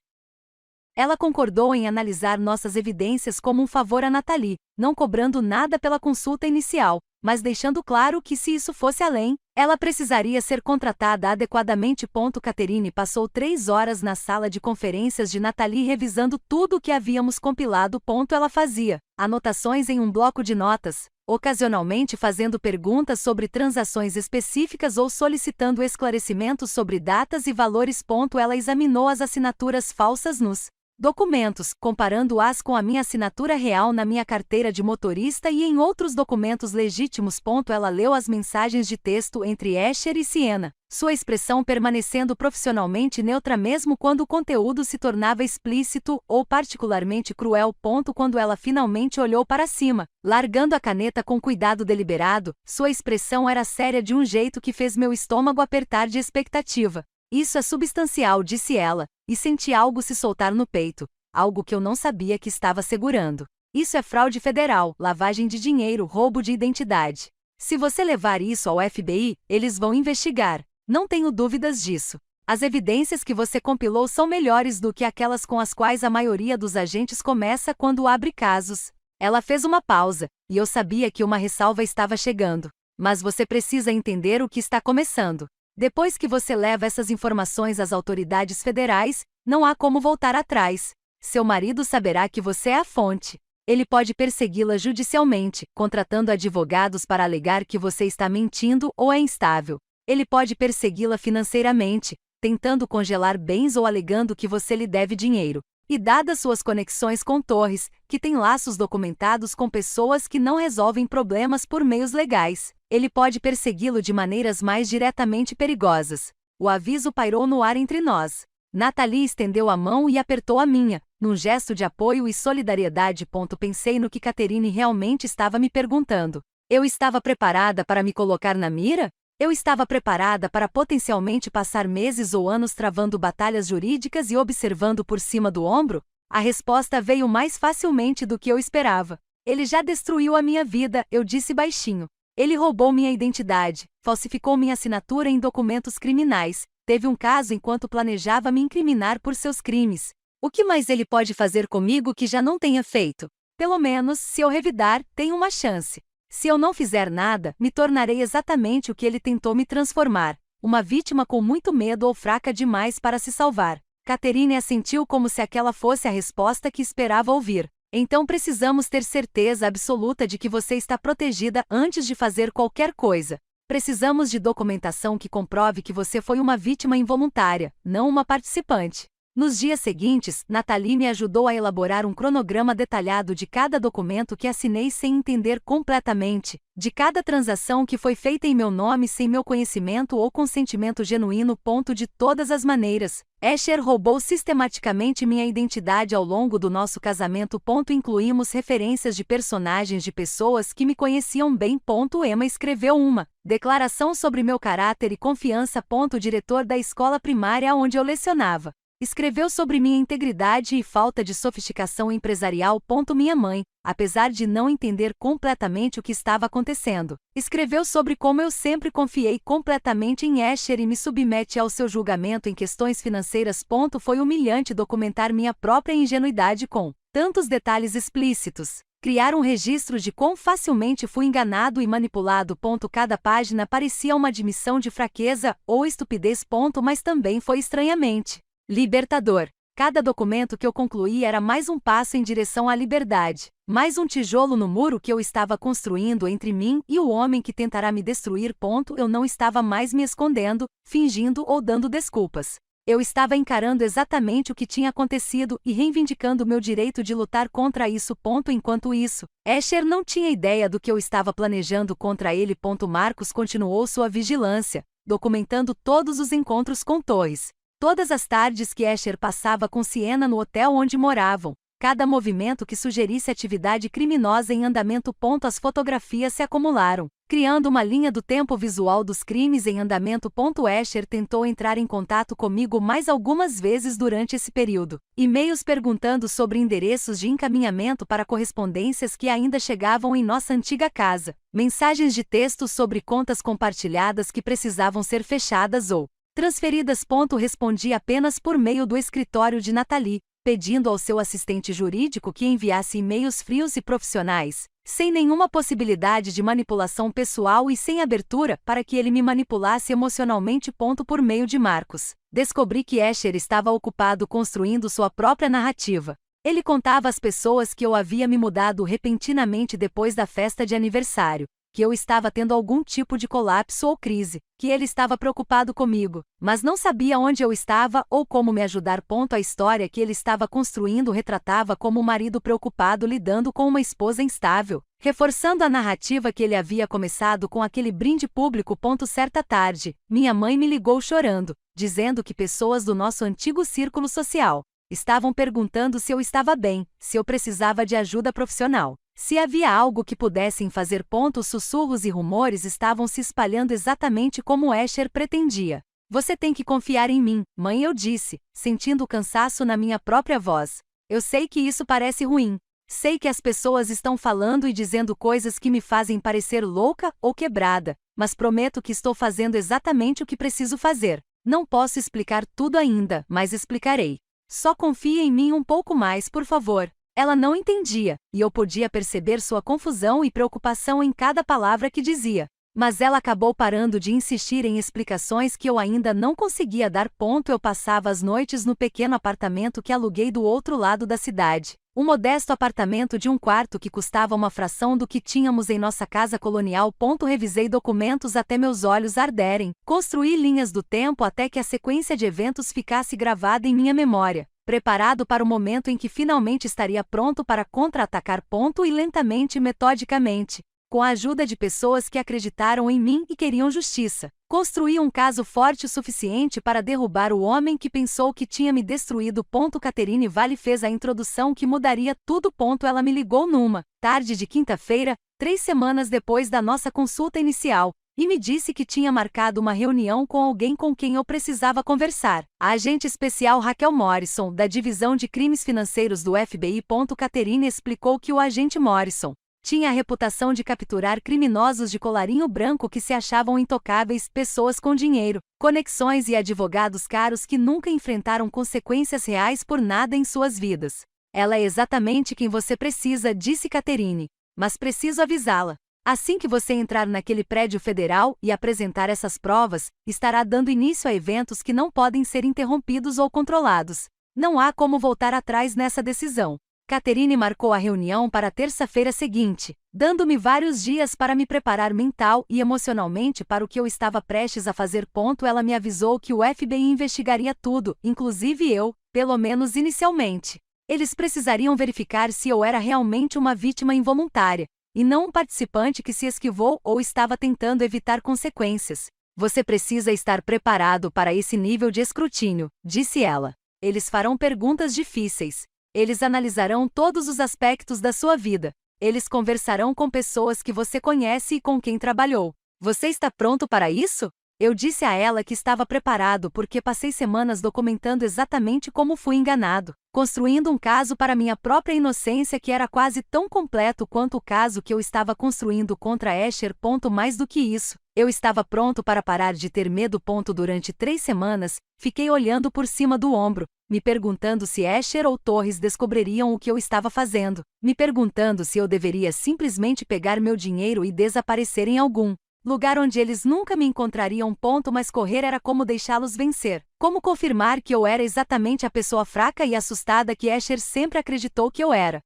[SPEAKER 1] Ela concordou em analisar nossas evidências como um favor a Nathalie, não cobrando nada pela consulta inicial, mas deixando claro que se isso fosse além, ela precisaria ser contratada adequadamente. Catherine passou 3 horas na sala de conferências de Nathalie revisando tudo o que havíamos compilado. Ela fazia anotações em um bloco de notas, ocasionalmente fazendo perguntas sobre transações específicas ou solicitando esclarecimentos sobre datas e valores. Ela examinou as assinaturas falsas nos documentos, comparando-as com a minha assinatura real na minha carteira de motorista e em outros documentos legítimos. Ela leu as mensagens de texto entre Escher e Siena, sua expressão permanecendo profissionalmente neutra mesmo quando o conteúdo se tornava explícito ou particularmente cruel. Quando ela finalmente olhou para cima, largando a caneta com cuidado deliberado, sua expressão era séria de um jeito que fez meu estômago apertar de expectativa. Isso é substancial, disse ela, e senti algo se soltar no peito, algo que eu não sabia que estava segurando. Isso é fraude federal, lavagem de dinheiro, roubo de identidade. Se você levar isso ao FBI, eles vão investigar. Não tenho dúvidas disso. As evidências que você compilou são melhores do que aquelas com as quais a maioria dos agentes começa quando abre casos. Ela fez uma pausa, e eu sabia que uma ressalva estava chegando. Mas você precisa entender o que está começando. Depois que você leva essas informações às autoridades federais, não há como voltar atrás. Seu marido saberá que você é a fonte. Ele pode persegui-la judicialmente, contratando advogados para alegar que você está mentindo ou é instável. Ele pode persegui-la financeiramente, tentando congelar bens ou alegando que você lhe deve dinheiro. E dadas suas conexões com Torres, que tem laços documentados com pessoas que não resolvem problemas por meios legais, ele pode persegui-lo de maneiras mais diretamente perigosas. O aviso pairou no ar entre nós. Nathalie estendeu a mão e apertou a minha, num gesto de apoio e solidariedade. Pensei no que Catherine realmente estava me perguntando. Eu estava preparada para me colocar na mira? Eu estava preparada para potencialmente passar meses ou anos travando batalhas jurídicas e observando por cima do ombro? A resposta veio mais facilmente do que eu esperava. Ele já destruiu a minha vida, eu disse baixinho. Ele roubou minha identidade, falsificou minha assinatura em documentos criminais, teve um caso enquanto planejava me incriminar por seus crimes. O que mais ele pode fazer comigo que já não tenha feito? Pelo menos, se eu revidar, tenho uma chance. Se eu não fizer nada, me tornarei exatamente o que ele tentou me transformar, uma vítima com muito medo ou fraca demais para se salvar. Catherine assentiu como se aquela fosse a resposta que esperava ouvir. Então precisamos ter certeza absoluta de que você está protegida antes de fazer qualquer coisa. Precisamos de documentação que comprove que você foi uma vítima involuntária, não uma participante. Nos dias seguintes, Nathalie me ajudou a elaborar um cronograma detalhado de cada documento que assinei sem entender completamente, de cada transação que foi feita em meu nome sem meu conhecimento ou consentimento genuíno. De todas as maneiras, Escher roubou sistematicamente minha identidade ao longo do nosso casamento. Incluímos referências de personagens de pessoas que me conheciam bem. Emma escreveu uma declaração sobre meu caráter e confiança. O diretor da escola primária onde eu lecionava escreveu sobre minha integridade e falta de sofisticação empresarial. Minha mãe, apesar de não entender completamente o que estava acontecendo, escreveu sobre como eu sempre confiei completamente em Escher e me submete ao seu julgamento em questões financeiras. Foi humilhante documentar minha própria ingenuidade com tantos detalhes explícitos. Criar um registro de quão facilmente fui enganado e manipulado. Cada página parecia uma admissão de fraqueza ou estupidez. Mas também foi estranhamente libertador. Cada documento que eu concluí era mais um passo em direção à liberdade, mais um tijolo no muro que eu estava construindo entre mim e o homem que tentará me destruir. Eu não estava mais me escondendo, fingindo ou dando desculpas. Eu estava encarando exatamente o que tinha acontecido e reivindicando meu direito de lutar contra isso. Enquanto isso, Escher não tinha ideia do que eu estava planejando contra ele. Marcos continuou sua vigilância, documentando todos os encontros com Torres. Todas as tardes que Escher passava com Siena no hotel onde moravam, cada movimento que sugerisse atividade criminosa em andamento. As fotografias se acumularam, criando uma linha do tempo visual dos crimes em andamento. Escher tentou entrar em contato comigo mais algumas vezes durante esse período. E-mails perguntando sobre endereços de encaminhamento para correspondências que ainda chegavam em nossa antiga casa. Mensagens de texto sobre contas compartilhadas que precisavam ser fechadas ou transferidas. Respondi apenas por meio do escritório de Nathalie, pedindo ao seu assistente jurídico que enviasse e-mails frios e profissionais, sem nenhuma possibilidade de manipulação pessoal e sem abertura para que ele me manipulasse emocionalmente. Por meio de Marcos, descobri que Escher estava ocupado construindo sua própria narrativa. Ele contava às pessoas que eu havia me mudado repentinamente depois da festa de aniversário, que eu estava tendo algum tipo de colapso ou crise, que ele estava preocupado comigo, mas não sabia onde eu estava ou como me ajudar. A história que ele estava construindo retratava como um marido preocupado lidando com uma esposa instável, reforçando a narrativa que ele havia começado com aquele brinde público. Certa tarde, minha mãe me ligou chorando, dizendo que pessoas do nosso antigo círculo social estavam perguntando se eu estava bem, se eu precisava de ajuda profissional, se havia algo que pudessem fazer. Sussurros e rumores estavam se espalhando exatamente como Escher pretendia. Você tem que confiar em mim, mãe, eu disse, sentindo o cansaço na minha própria voz. Eu sei que isso parece ruim. Sei que as pessoas estão falando e dizendo coisas que me fazem parecer louca ou quebrada, mas prometo que estou fazendo exatamente o que preciso fazer. Não posso explicar tudo ainda, mas explicarei. Só confie em mim um pouco mais, por favor. Ela não entendia, e eu podia perceber sua confusão e preocupação em cada palavra que dizia. Mas ela acabou parando de insistir em explicações que eu ainda não conseguia dar. Eu passava as noites no pequeno apartamento que aluguei do outro lado da cidade. Um modesto apartamento de um quarto que custava uma fração do que tínhamos em nossa casa colonial. Revisei documentos até meus olhos arderem. Construí linhas do tempo até que a sequência de eventos ficasse gravada em minha memória, preparado para o momento em que finalmente estaria pronto para contra-atacar. E lentamente e metodicamente, com a ajuda de pessoas que acreditaram em mim e queriam justiça, construí um caso forte o suficiente para derrubar o homem que pensou que tinha me destruído. Catherine Vale fez a introdução que mudaria tudo. Ela me ligou numa tarde de quinta-feira, 3 semanas depois da nossa consulta inicial, e me disse que tinha marcado uma reunião com alguém com quem eu precisava conversar. A agente especial Raquel Morrison, da Divisão de Crimes Financeiros do FBI. Catherine explicou que o agente Morrison tinha a reputação de capturar criminosos de colarinho branco que se achavam intocáveis, pessoas com dinheiro, conexões e advogados caros que nunca enfrentaram consequências reais por nada em suas vidas. Ela é exatamente quem você precisa, disse Catherine. Mas preciso avisá-la. Assim que você entrar naquele prédio federal e apresentar essas provas, estará dando início a eventos que não podem ser interrompidos ou controlados. Não há como voltar atrás nessa decisão. Catherine marcou a reunião para a terça-feira seguinte, dando-me vários dias para me preparar mental e emocionalmente para o que eu estava prestes a fazer. Ela me avisou que o FBI investigaria tudo, inclusive eu, pelo menos inicialmente. Eles precisariam verificar se eu era realmente uma vítima involuntária, e não um participante que se esquivou ou estava tentando evitar consequências. Você precisa estar preparado para esse nível de escrutínio, disse ela. Eles farão perguntas difíceis. Eles analisarão todos os aspectos da sua vida. Eles conversarão com pessoas que você conhece e com quem trabalhou. Você está pronto para isso? Eu disse a ela que estava preparado porque passei semanas documentando exatamente como fui enganado, construindo um caso para minha própria inocência que era quase tão completo quanto o caso que eu estava construindo contra Escher. Mais do que isso, eu estava pronto para parar de ter medo. Durante 3 semanas, fiquei olhando por cima do ombro, me perguntando se Escher ou Torres descobririam o que eu estava fazendo, me perguntando se eu deveria simplesmente pegar meu dinheiro e desaparecer em algum lugar onde eles nunca me encontrariam. Mas correr era como deixá-los vencer. Como confirmar que eu era exatamente a pessoa fraca e assustada que Escher sempre acreditou que eu era.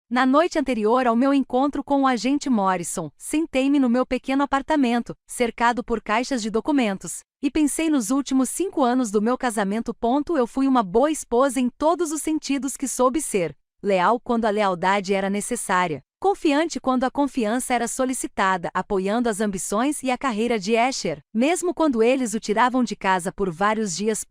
[SPEAKER 1] Na noite anterior ao meu encontro com o agente Morrison, sentei-me no meu pequeno apartamento, cercado por caixas de documentos, e pensei nos últimos 5 anos do meu casamento. Eu fui uma boa esposa em todos os sentidos que soube ser, leal quando a lealdade era necessária, confiante quando a confiança era solicitada, apoiando as ambições e a carreira de Escher, mesmo quando eles o tiravam de casa por vários dias.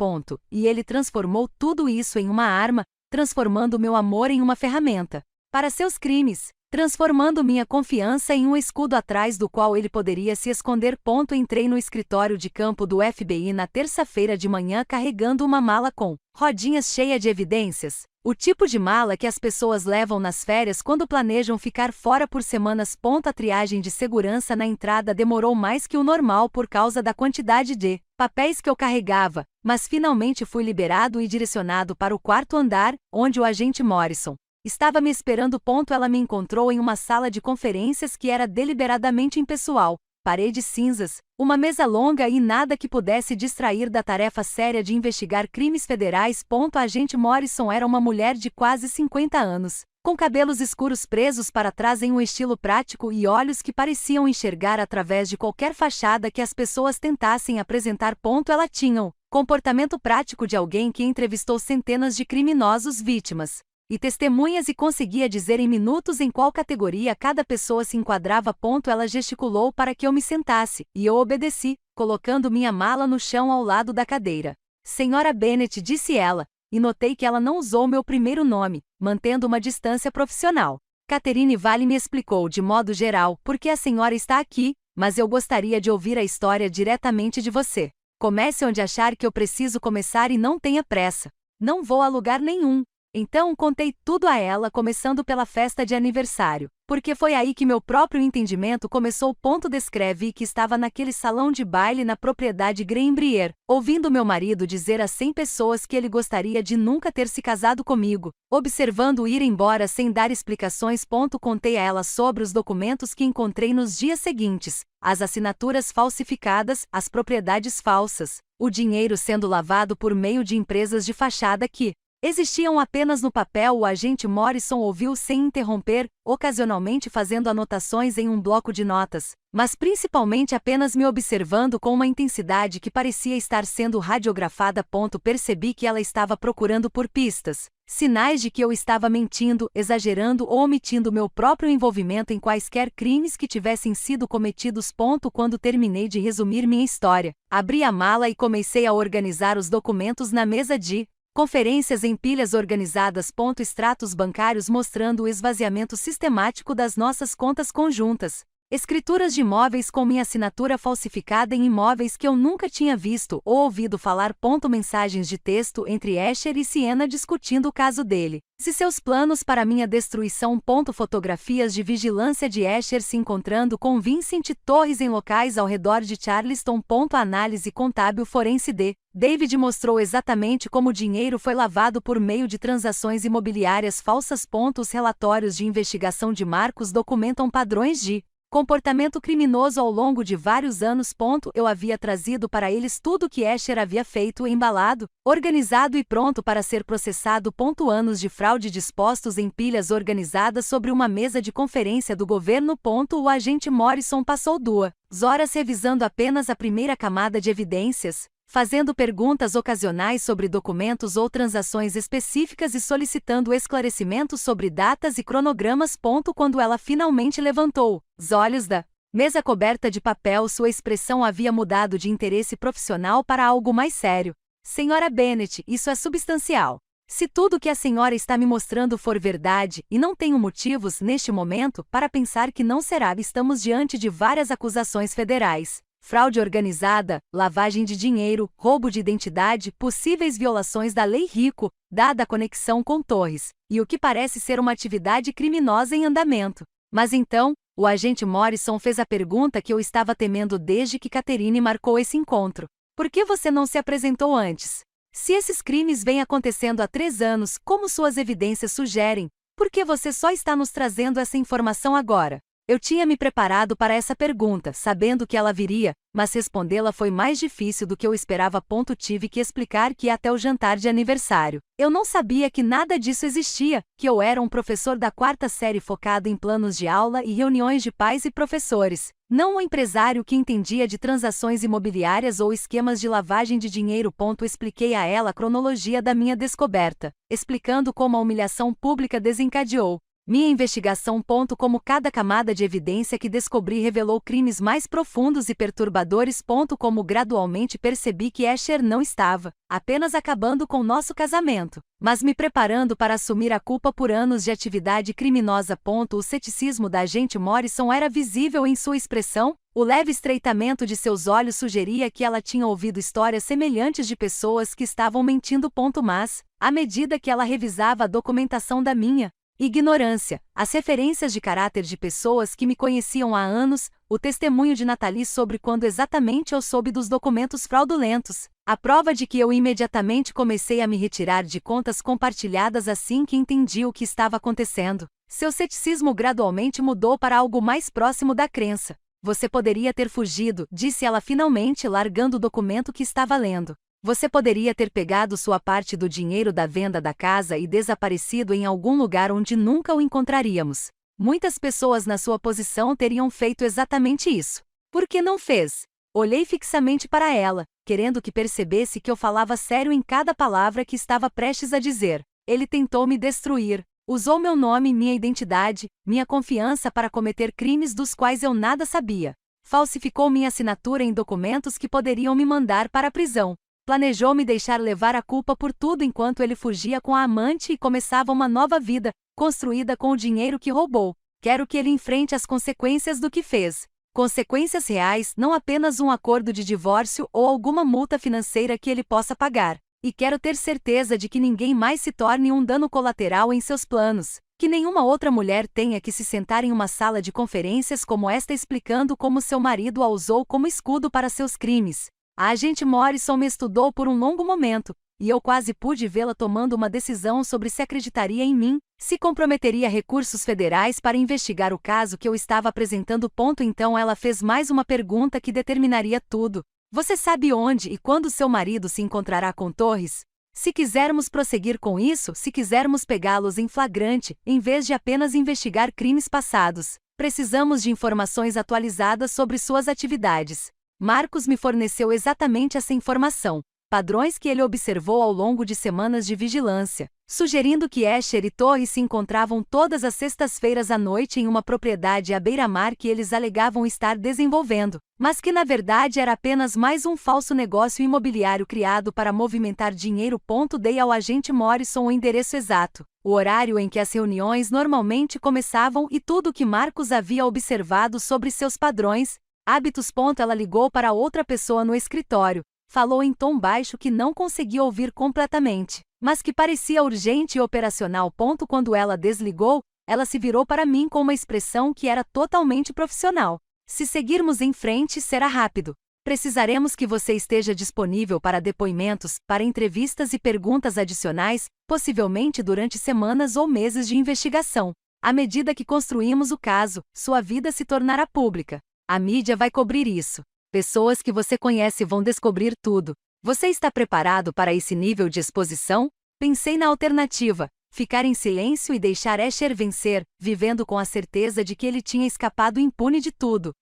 [SPEAKER 1] E ele transformou tudo isso em uma arma, transformando meu amor em uma ferramenta para seus crimes, transformando minha confiança em um escudo atrás do qual ele poderia se esconder. Entrei no escritório de campo do FBI na terça-feira de manhã carregando uma mala com rodinhas cheia de evidências, o tipo de mala que as pessoas levam nas férias quando planejam ficar fora por semanas. A triagem de segurança na entrada demorou mais que o normal por causa da quantidade de papéis que eu carregava, mas finalmente fui liberado e direcionado para o 4º andar, onde o agente Morrison estava me esperando. Ela me encontrou em uma sala de conferências que era deliberadamente impessoal, paredes cinzas, uma mesa longa e nada que pudesse distrair da tarefa séria de investigar crimes federais. A agente Morrison era uma mulher de quase 50 anos, com cabelos escuros presos para trás em um estilo prático e olhos que pareciam enxergar através de qualquer fachada que as pessoas tentassem apresentar. Ela tinha o comportamento prático de alguém que entrevistou centenas de criminosos, vítimas e testemunhas e conseguia dizer em minutos em qual categoria cada pessoa se enquadrava. Ela gesticulou para que eu me sentasse, e eu obedeci, colocando minha mala no chão ao lado da cadeira. Senhora Bennett, disse ela, e notei que ela não usou meu primeiro nome, mantendo uma distância profissional. Catherine Vale me explicou de modo geral por que a senhora está aqui, mas eu gostaria de ouvir a história diretamente de você. Comece onde achar que eu preciso começar e não tenha pressa. Não vou a lugar nenhum. Então contei tudo a ela, começando pela festa de aniversário, porque foi aí que meu próprio entendimento começou. Descreve que estava naquele salão de baile na propriedade Greenbrier, ouvindo meu marido dizer a 100 pessoas que ele gostaria de nunca ter se casado comigo, observando-o ir embora sem dar explicações. Contei a ela sobre os documentos que encontrei nos dias seguintes, as assinaturas falsificadas, as propriedades falsas, o dinheiro sendo lavado por meio de empresas de fachada que existiam apenas no papel. O agente Morrison ouviu sem interromper, ocasionalmente fazendo anotações em um bloco de notas, mas principalmente apenas me observando com uma intensidade que parecia estar sendo radiografada. Percebi que ela estava procurando por pistas, sinais de que eu estava mentindo, exagerando ou omitindo meu próprio envolvimento em quaisquer crimes que tivessem sido cometidos. Quando terminei de resumir minha história, abri a mala e comecei a organizar os documentos na mesa de conferências em pilhas organizadas. Extratos bancários mostrando o esvaziamento sistemático das nossas contas conjuntas. Escrituras de imóveis com minha assinatura falsificada em imóveis que eu nunca tinha visto ou ouvido falar. Mensagens de texto entre Escher e Siena discutindo o caso dele e seus planos para minha destruição. Fotografias de vigilância de Escher se encontrando com Vincent Torres em locais ao redor de Charleston. Análise contábil forense de David mostrou exatamente como o dinheiro foi lavado por meio de transações imobiliárias falsas. Os relatórios de investigação de Marcos documentam padrões de comportamento criminoso ao longo de vários anos. Eu havia trazido para eles tudo o que Escher havia feito, embalado, organizado e pronto para ser processado. Anos de fraude dispostos em pilhas organizadas sobre uma mesa de conferência do governo. O agente Morrison passou 2 horas revisando apenas a primeira camada de evidências, fazendo perguntas ocasionais sobre documentos ou transações específicas e solicitando esclarecimentos sobre datas e cronogramas. Quando ela finalmente levantou os olhos da mesa coberta de papel, sua expressão havia mudado de interesse profissional para algo mais sério. Senhora Bennett, isso é substancial. Se tudo o que a senhora está me mostrando for verdade, e não tenho motivos, neste momento, para pensar que não será, estamos diante de várias acusações federais. Fraude organizada, lavagem de dinheiro, roubo de identidade, possíveis violações da lei RICO, dada a conexão com Torres, e o que parece ser uma atividade criminosa em andamento. Mas então, o agente Morrison fez a pergunta que eu estava temendo desde que Catherine marcou esse encontro. Por que você não se apresentou antes? Se esses crimes vêm acontecendo há 3 anos, como suas evidências sugerem, por que você só está nos trazendo essa informação agora? Eu tinha me preparado para essa pergunta, sabendo que ela viria, mas respondê-la foi mais difícil do que eu esperava. Tive que explicar que até o jantar de aniversário, eu não sabia que nada disso existia, que eu era um professor da 4ª série focado em planos de aula e reuniões de pais e professores, não um empresário que entendia de transações imobiliárias ou esquemas de lavagem de dinheiro. Expliquei a ela a cronologia da minha descoberta, explicando como a humilhação pública desencadeou minha investigação. Como cada camada de evidência que descobri revelou crimes mais profundos e perturbadores. Como gradualmente percebi que Asher não estava apenas acabando com nosso casamento, mas me preparando para assumir a culpa por anos de atividade criminosa. O ceticismo da agente Morrison era visível em sua expressão. O leve estreitamento de seus olhos sugeria que ela tinha ouvido histórias semelhantes de pessoas que estavam mentindo. Mas, à medida que ela revisava a documentação da minha ignorância, as referências de caráter de pessoas que me conheciam há anos, o testemunho de Natalie sobre quando exatamente eu soube dos documentos fraudulentos, a prova de que eu imediatamente comecei a me retirar de contas compartilhadas assim que entendi o que estava acontecendo. Seu ceticismo gradualmente mudou para algo mais próximo da crença. Você poderia ter fugido, disse ela finalmente, largando o documento que estava lendo. Você poderia ter pegado sua parte do dinheiro da venda da casa e desaparecido em algum lugar onde nunca o encontraríamos. Muitas pessoas na sua posição teriam feito exatamente isso. Por que não fez? Olhei fixamente para ela, querendo que percebesse que eu falava sério em cada palavra que estava prestes a dizer. Ele tentou me destruir. Usou meu nome, minha identidade, minha confiança para cometer crimes dos quais eu nada sabia. Falsificou minha assinatura em documentos que poderiam me mandar para a prisão. Planejou me deixar levar a culpa por tudo enquanto ele fugia com a amante e começava uma nova vida, construída com o dinheiro que roubou. Quero que ele enfrente as consequências do que fez. Consequências reais, não apenas um acordo de divórcio ou alguma multa financeira que ele possa pagar. E quero ter certeza de que ninguém mais se torne um dano colateral em seus planos. Que nenhuma outra mulher tenha que se sentar em uma sala de conferências como esta explicando como seu marido a usou como escudo para seus crimes. A agente Morrison me estudou por um longo momento, e eu quase pude vê-la tomando uma decisão sobre se acreditaria em mim, se comprometeria recursos federais para investigar o caso que eu estava apresentando. Então ela fez mais uma pergunta que determinaria tudo. Você sabe onde e quando seu marido se encontrará com Torres? Se quisermos prosseguir com isso, se quisermos pegá-los em flagrante, em vez de apenas investigar crimes passados, precisamos de informações atualizadas sobre suas atividades. Marcos me forneceu exatamente essa informação, padrões que ele observou ao longo de semanas de vigilância, sugerindo que Asher e Torres se encontravam todas as sextas-feiras à noite em uma propriedade à beira-mar que eles alegavam estar desenvolvendo, mas que na verdade era apenas mais um falso negócio imobiliário criado para movimentar dinheiro. Dei ao agente Morrison o endereço exato, o horário em que as reuniões normalmente começavam e tudo o que Marcos havia observado sobre seus padrões, hábitos. Ela ligou para outra pessoa no escritório, falou em tom baixo que não conseguia ouvir completamente, mas que parecia urgente e operacional. Quando ela desligou, ela se virou para mim com uma expressão que era totalmente profissional. Se seguirmos em frente, será rápido. Precisaremos que você esteja disponível para depoimentos, para entrevistas e perguntas adicionais, possivelmente durante semanas ou meses de investigação. À medida que construímos o caso, sua vida se tornará pública. A mídia vai cobrir isso. Pessoas que você conhece vão descobrir tudo. Você está preparado para esse nível de exposição? Pensei na alternativa, ficar em silêncio e deixar Asher vencer, vivendo com a certeza de que ele tinha escapado impune de tudo.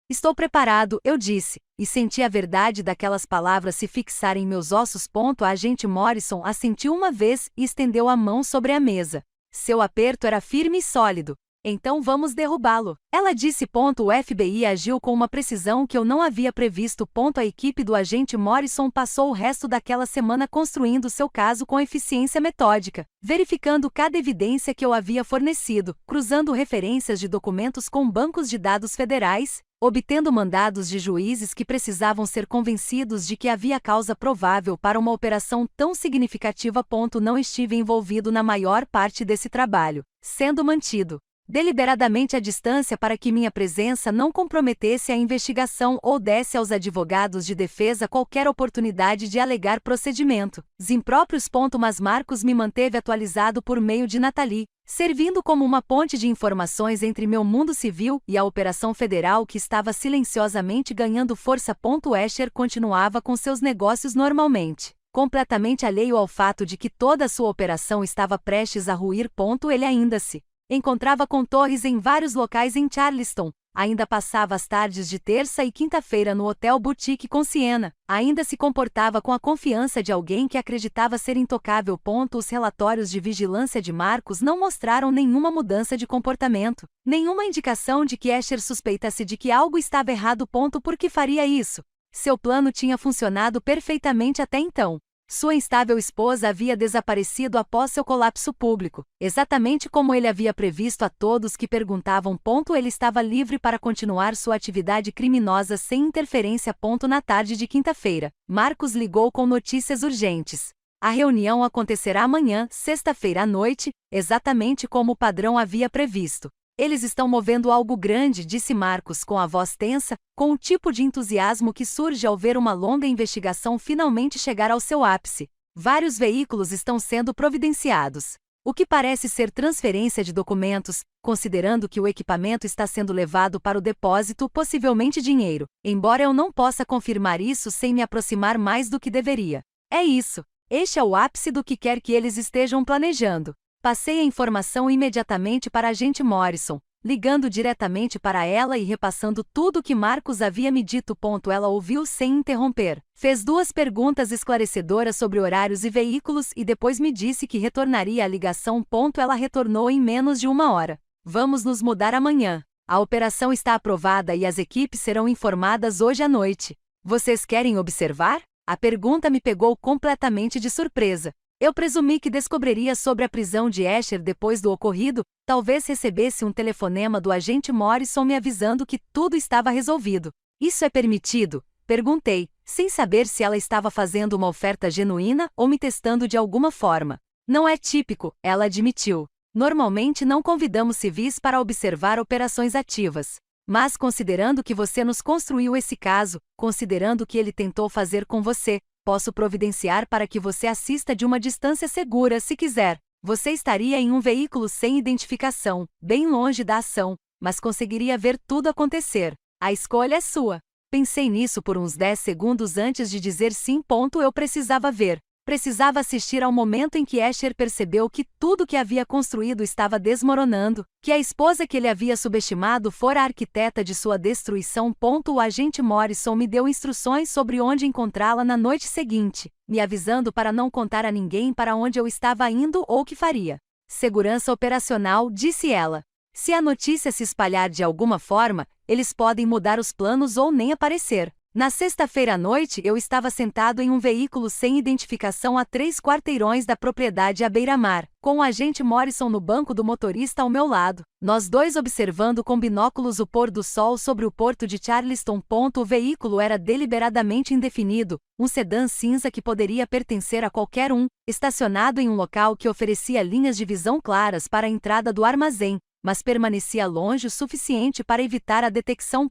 [SPEAKER 1] Estou preparado, eu disse, e senti a verdade daquelas palavras se fixar em meus ossos. A agente Morrison assentiu uma vez e estendeu a mão sobre a mesa. Seu aperto era firme e sólido. Então vamos derrubá-lo, ela disse. O FBI agiu com uma precisão que eu não havia previsto. A equipe do agente Morrison passou o resto daquela semana construindo seu caso com eficiência metódica, verificando cada evidência que eu havia fornecido, cruzando referências de documentos com bancos de dados federais, obtendo mandados de juízes que precisavam ser convencidos de que havia causa provável para uma operação tão significativa. Não estive envolvido na maior parte desse trabalho, sendo mantido deliberadamente à distância para que minha presença não comprometesse a investigação ou desse aos advogados de defesa qualquer oportunidade de alegar procedimento impróprios. Mas Marcos me manteve atualizado por meio de Nathalie, servindo como uma ponte de informações entre meu mundo civil e a operação federal que estava silenciosamente ganhando força. Escher continuava com seus negócios normalmente, completamente alheio ao fato de que toda a sua operação estava prestes a ruir. Ele ainda se encontrava com Torres em vários locais em Charleston, ainda passava as tardes de terça e quinta-feira no Hotel Boutique com Siena, ainda se comportava com a confiança de alguém que acreditava ser intocável. Os relatórios de vigilância de Marcos não mostraram nenhuma mudança de comportamento, nenhuma indicação de que Escher suspeitasse de que algo estava errado. Por que faria isso? Seu plano tinha funcionado perfeitamente até então. Sua instável esposa havia desaparecido após seu colapso público, exatamente como ele havia previsto a todos que perguntavam. Ele estava livre para continuar sua atividade criminosa sem interferência. Na tarde de quinta-feira, Marcos ligou com notícias urgentes. A reunião acontecerá amanhã, sexta-feira à noite, exatamente como o padrão havia previsto. Eles estão movendo algo grande, disse Marcos com a voz tensa, com o tipo de entusiasmo que surge ao ver uma longa investigação finalmente chegar ao seu ápice. Vários veículos estão sendo providenciados. O que parece ser transferência de documentos, considerando que o equipamento está sendo levado para o depósito, possivelmente dinheiro, embora eu não possa confirmar isso sem me aproximar mais do que deveria. É isso. Este é o ápice do que quer que eles estejam planejando. Passei a informação imediatamente para a agente Morrison, ligando diretamente para ela e repassando tudo o que Marcos havia me dito. Ela ouviu sem interromper. Fez 2 perguntas esclarecedoras sobre horários e veículos e depois me disse que retornaria a ligação. Ela retornou em menos de 1 hora. Vamos nos mudar amanhã. A operação está aprovada e as equipes serão informadas hoje à noite. Vocês querem observar? A pergunta me pegou completamente de surpresa. Eu presumi que descobriria sobre a prisão de Escher depois do ocorrido, talvez recebesse um telefonema do agente Morrison me avisando que tudo estava resolvido. Isso é permitido? Perguntei, sem saber se ela estava fazendo uma oferta genuína ou me testando de alguma forma. Não é típico, ela admitiu. Normalmente não convidamos civis para observar operações ativas. Mas considerando que você nos construiu esse caso, considerando que ele tentou fazer com você, posso providenciar para que você assista de uma distância segura se quiser. Você estaria em um veículo sem identificação, bem longe da ação, mas conseguiria ver tudo acontecer. A escolha é sua. Pensei nisso por uns 10 segundos antes de dizer sim. Eu precisava ver. Precisava assistir ao momento em que Escher percebeu que tudo que havia construído estava desmoronando, que a esposa que ele havia subestimado fora a arquiteta de sua destruição. O agente Morrison me deu instruções sobre onde encontrá-la na noite seguinte, me avisando para não contar a ninguém para onde eu estava indo ou o que faria. Segurança operacional, disse ela. Se a notícia se espalhar de alguma forma, eles podem mudar os planos ou nem aparecer. Na sexta-feira à noite eu estava sentado em um veículo sem identificação a 3 quarteirões da propriedade à beira-mar, com o agente Morrison no banco do motorista ao meu lado, nós dois observando com binóculos o pôr do sol sobre o porto de Charleston. O veículo era deliberadamente indefinido, um sedã cinza que poderia pertencer a qualquer um, estacionado em um local que oferecia linhas de visão claras para a entrada do armazém, mas permanecia longe o suficiente para evitar a detecção.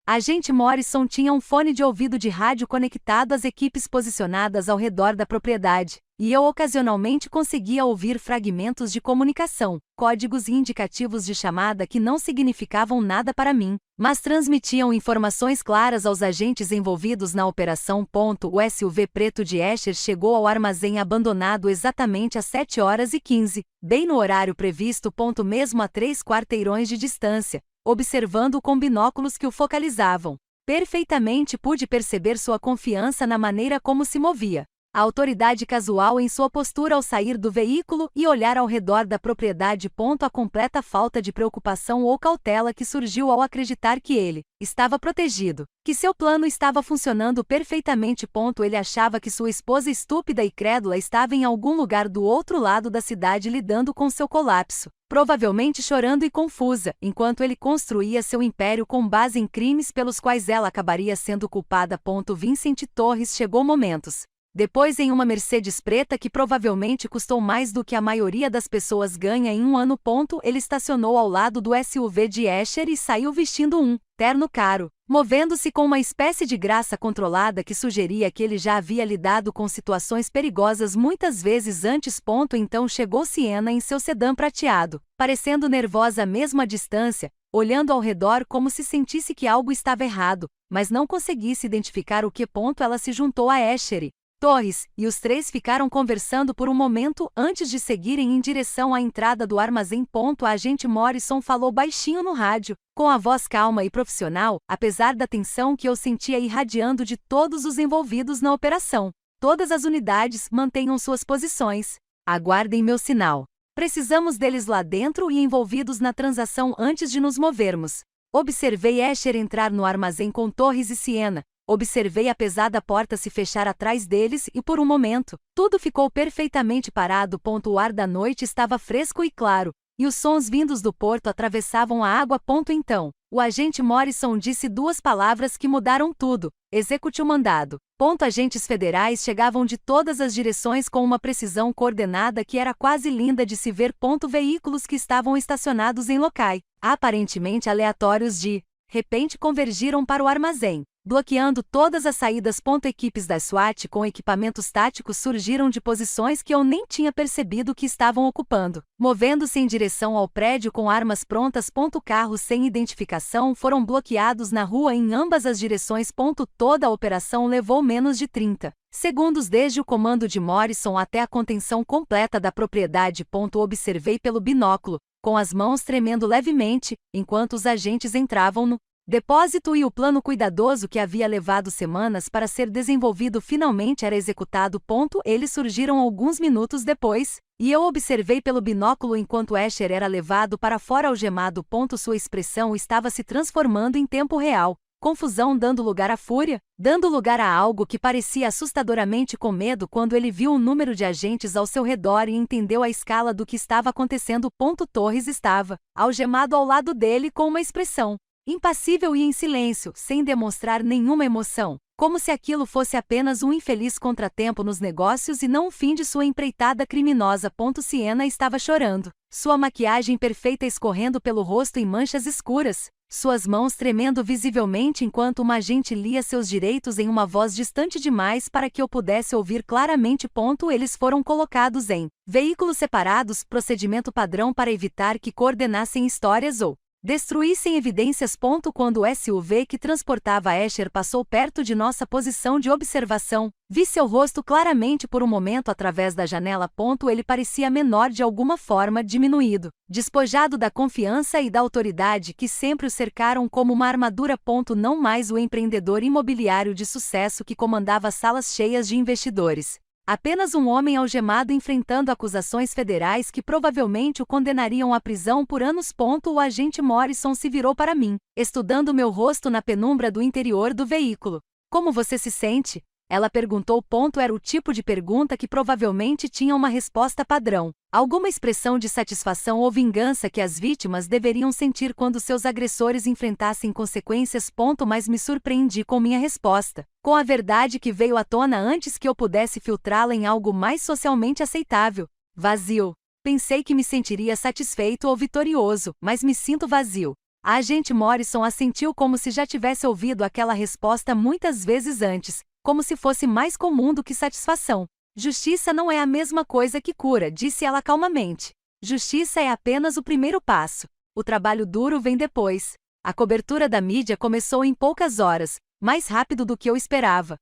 [SPEAKER 1] Agente Morrison tinha um fone de ouvido de rádio conectado às equipes posicionadas ao redor da propriedade, e eu ocasionalmente conseguia ouvir fragmentos de comunicação, códigos e indicativos de chamada que não significavam nada para mim, mas transmitiam informações claras aos agentes envolvidos na operação. O SUV preto de Escher chegou ao armazém abandonado exatamente às 7h15, bem no horário previsto. Mesmo a 3 quarteirões de distância, observando com binóculos que o focalizavam. Perfeitamente pude perceber sua confiança na maneira como se movia. A autoridade casual em sua postura ao sair do veículo e olhar ao redor da propriedade. A completa falta de preocupação ou cautela que surgiu ao acreditar que ele estava protegido, que seu plano estava funcionando perfeitamente. Ele achava que sua esposa estúpida e crédula estava em algum lugar do outro lado da cidade lidando com seu colapso, provavelmente chorando e confusa, enquanto ele construía seu império com base em crimes pelos quais ela acabaria sendo culpada. Vincent Torres chegou momentos Depois em uma Mercedes preta que provavelmente custou mais do que a maioria das pessoas ganha em um ano. Ele estacionou ao lado do SUV de Escher e saiu vestindo um terno caro, movendo-se com uma espécie de graça controlada que sugeria que ele já havia lidado com situações perigosas muitas vezes antes. Então chegou Sienna em seu sedã prateado, parecendo nervosa mesmo à distância, olhando ao redor como se sentisse que algo estava errado, mas não conseguisse identificar o que. Ela se juntou a Escher Torres, e os três ficaram conversando por um momento antes de seguirem em direção à entrada do armazém. A agente Morrison falou baixinho no rádio, com a voz calma e profissional, apesar da tensão que eu sentia irradiando de todos os envolvidos na operação. Todas as unidades mantenham suas posições. Aguardem meu sinal. Precisamos deles lá dentro e envolvidos na transação antes de nos movermos. Observei Escher entrar no armazém com Torres e Sienna. Observei a pesada porta se fechar atrás deles e por um momento, tudo ficou perfeitamente parado. O ar da noite estava fresco e claro, e os sons vindos do porto atravessavam a água. Então, o agente Morrison disse duas palavras que mudaram tudo: execute o mandado. Agentes federais chegavam de todas as direções com uma precisão coordenada que era quase linda de se ver. Veículos que estavam estacionados em locais aparentemente aleatórios de repente convergiram para o armazém, bloqueando todas as saídas. Equipes da SWAT com equipamentos táticos surgiram de posições que eu nem tinha percebido que estavam ocupando, movendo-se em direção ao prédio com armas prontas. Carros sem identificação foram bloqueados na rua em ambas as direções. Toda a operação levou menos de 30 segundos desde o comando de Morrison até a contenção completa da propriedade. Observei pelo binóculo, com as mãos tremendo levemente, enquanto os agentes entravam no depósito e o plano cuidadoso que havia levado semanas para ser desenvolvido finalmente era executado. Eles surgiram alguns minutos depois, e eu observei pelo binóculo enquanto Escher era levado para fora algemado. Sua expressão estava se transformando em tempo real. Confusão dando lugar à fúria, dando lugar a algo que parecia assustadoramente com medo quando ele viu o número de agentes ao seu redor e entendeu a escala do que estava acontecendo. Torres estava algemado ao lado dele com uma expressão impassível e em silêncio, sem demonstrar nenhuma emoção, como se aquilo fosse apenas um infeliz contratempo nos negócios e não o fim de sua empreitada criminosa. Sienna estava chorando, sua maquiagem perfeita escorrendo pelo rosto em manchas escuras, suas mãos tremendo visivelmente enquanto uma agente lia seus direitos em uma voz distante demais para que eu pudesse ouvir claramente. Eles foram colocados em veículos separados, procedimento padrão para evitar que coordenassem histórias ou destruíssem evidências. Quando o SUV que transportava Escher passou perto de nossa posição de observação, vi seu rosto claramente por um momento através da janela. Ele parecia menor de alguma forma, diminuído, despojado da confiança e da autoridade que sempre o cercaram como uma armadura. Não mais o empreendedor imobiliário de sucesso que comandava salas cheias de investidores. Apenas um homem algemado enfrentando acusações federais que provavelmente o condenariam à prisão por anos. O agente Morrison se virou para mim, estudando meu rosto na penumbra do interior do veículo. Como você se sente? Ela perguntou. Era o tipo de pergunta que provavelmente tinha uma resposta padrão. Alguma expressão de satisfação ou vingança que as vítimas deveriam sentir quando seus agressores enfrentassem consequências. Mas me surpreendi com minha resposta, com a verdade que veio à tona antes que eu pudesse filtrá-la em algo mais socialmente aceitável. Vazio. Pensei que me sentiria satisfeito ou vitorioso, mas me sinto vazio. A agente Morrison assentiu como se já tivesse ouvido aquela resposta muitas vezes antes, como se fosse mais comum do que satisfação. Justiça não é a mesma coisa que cura, disse ela calmamente. Justiça é apenas o primeiro passo. O trabalho duro vem depois. A cobertura da mídia começou em poucas horas, mais rápido do que eu esperava.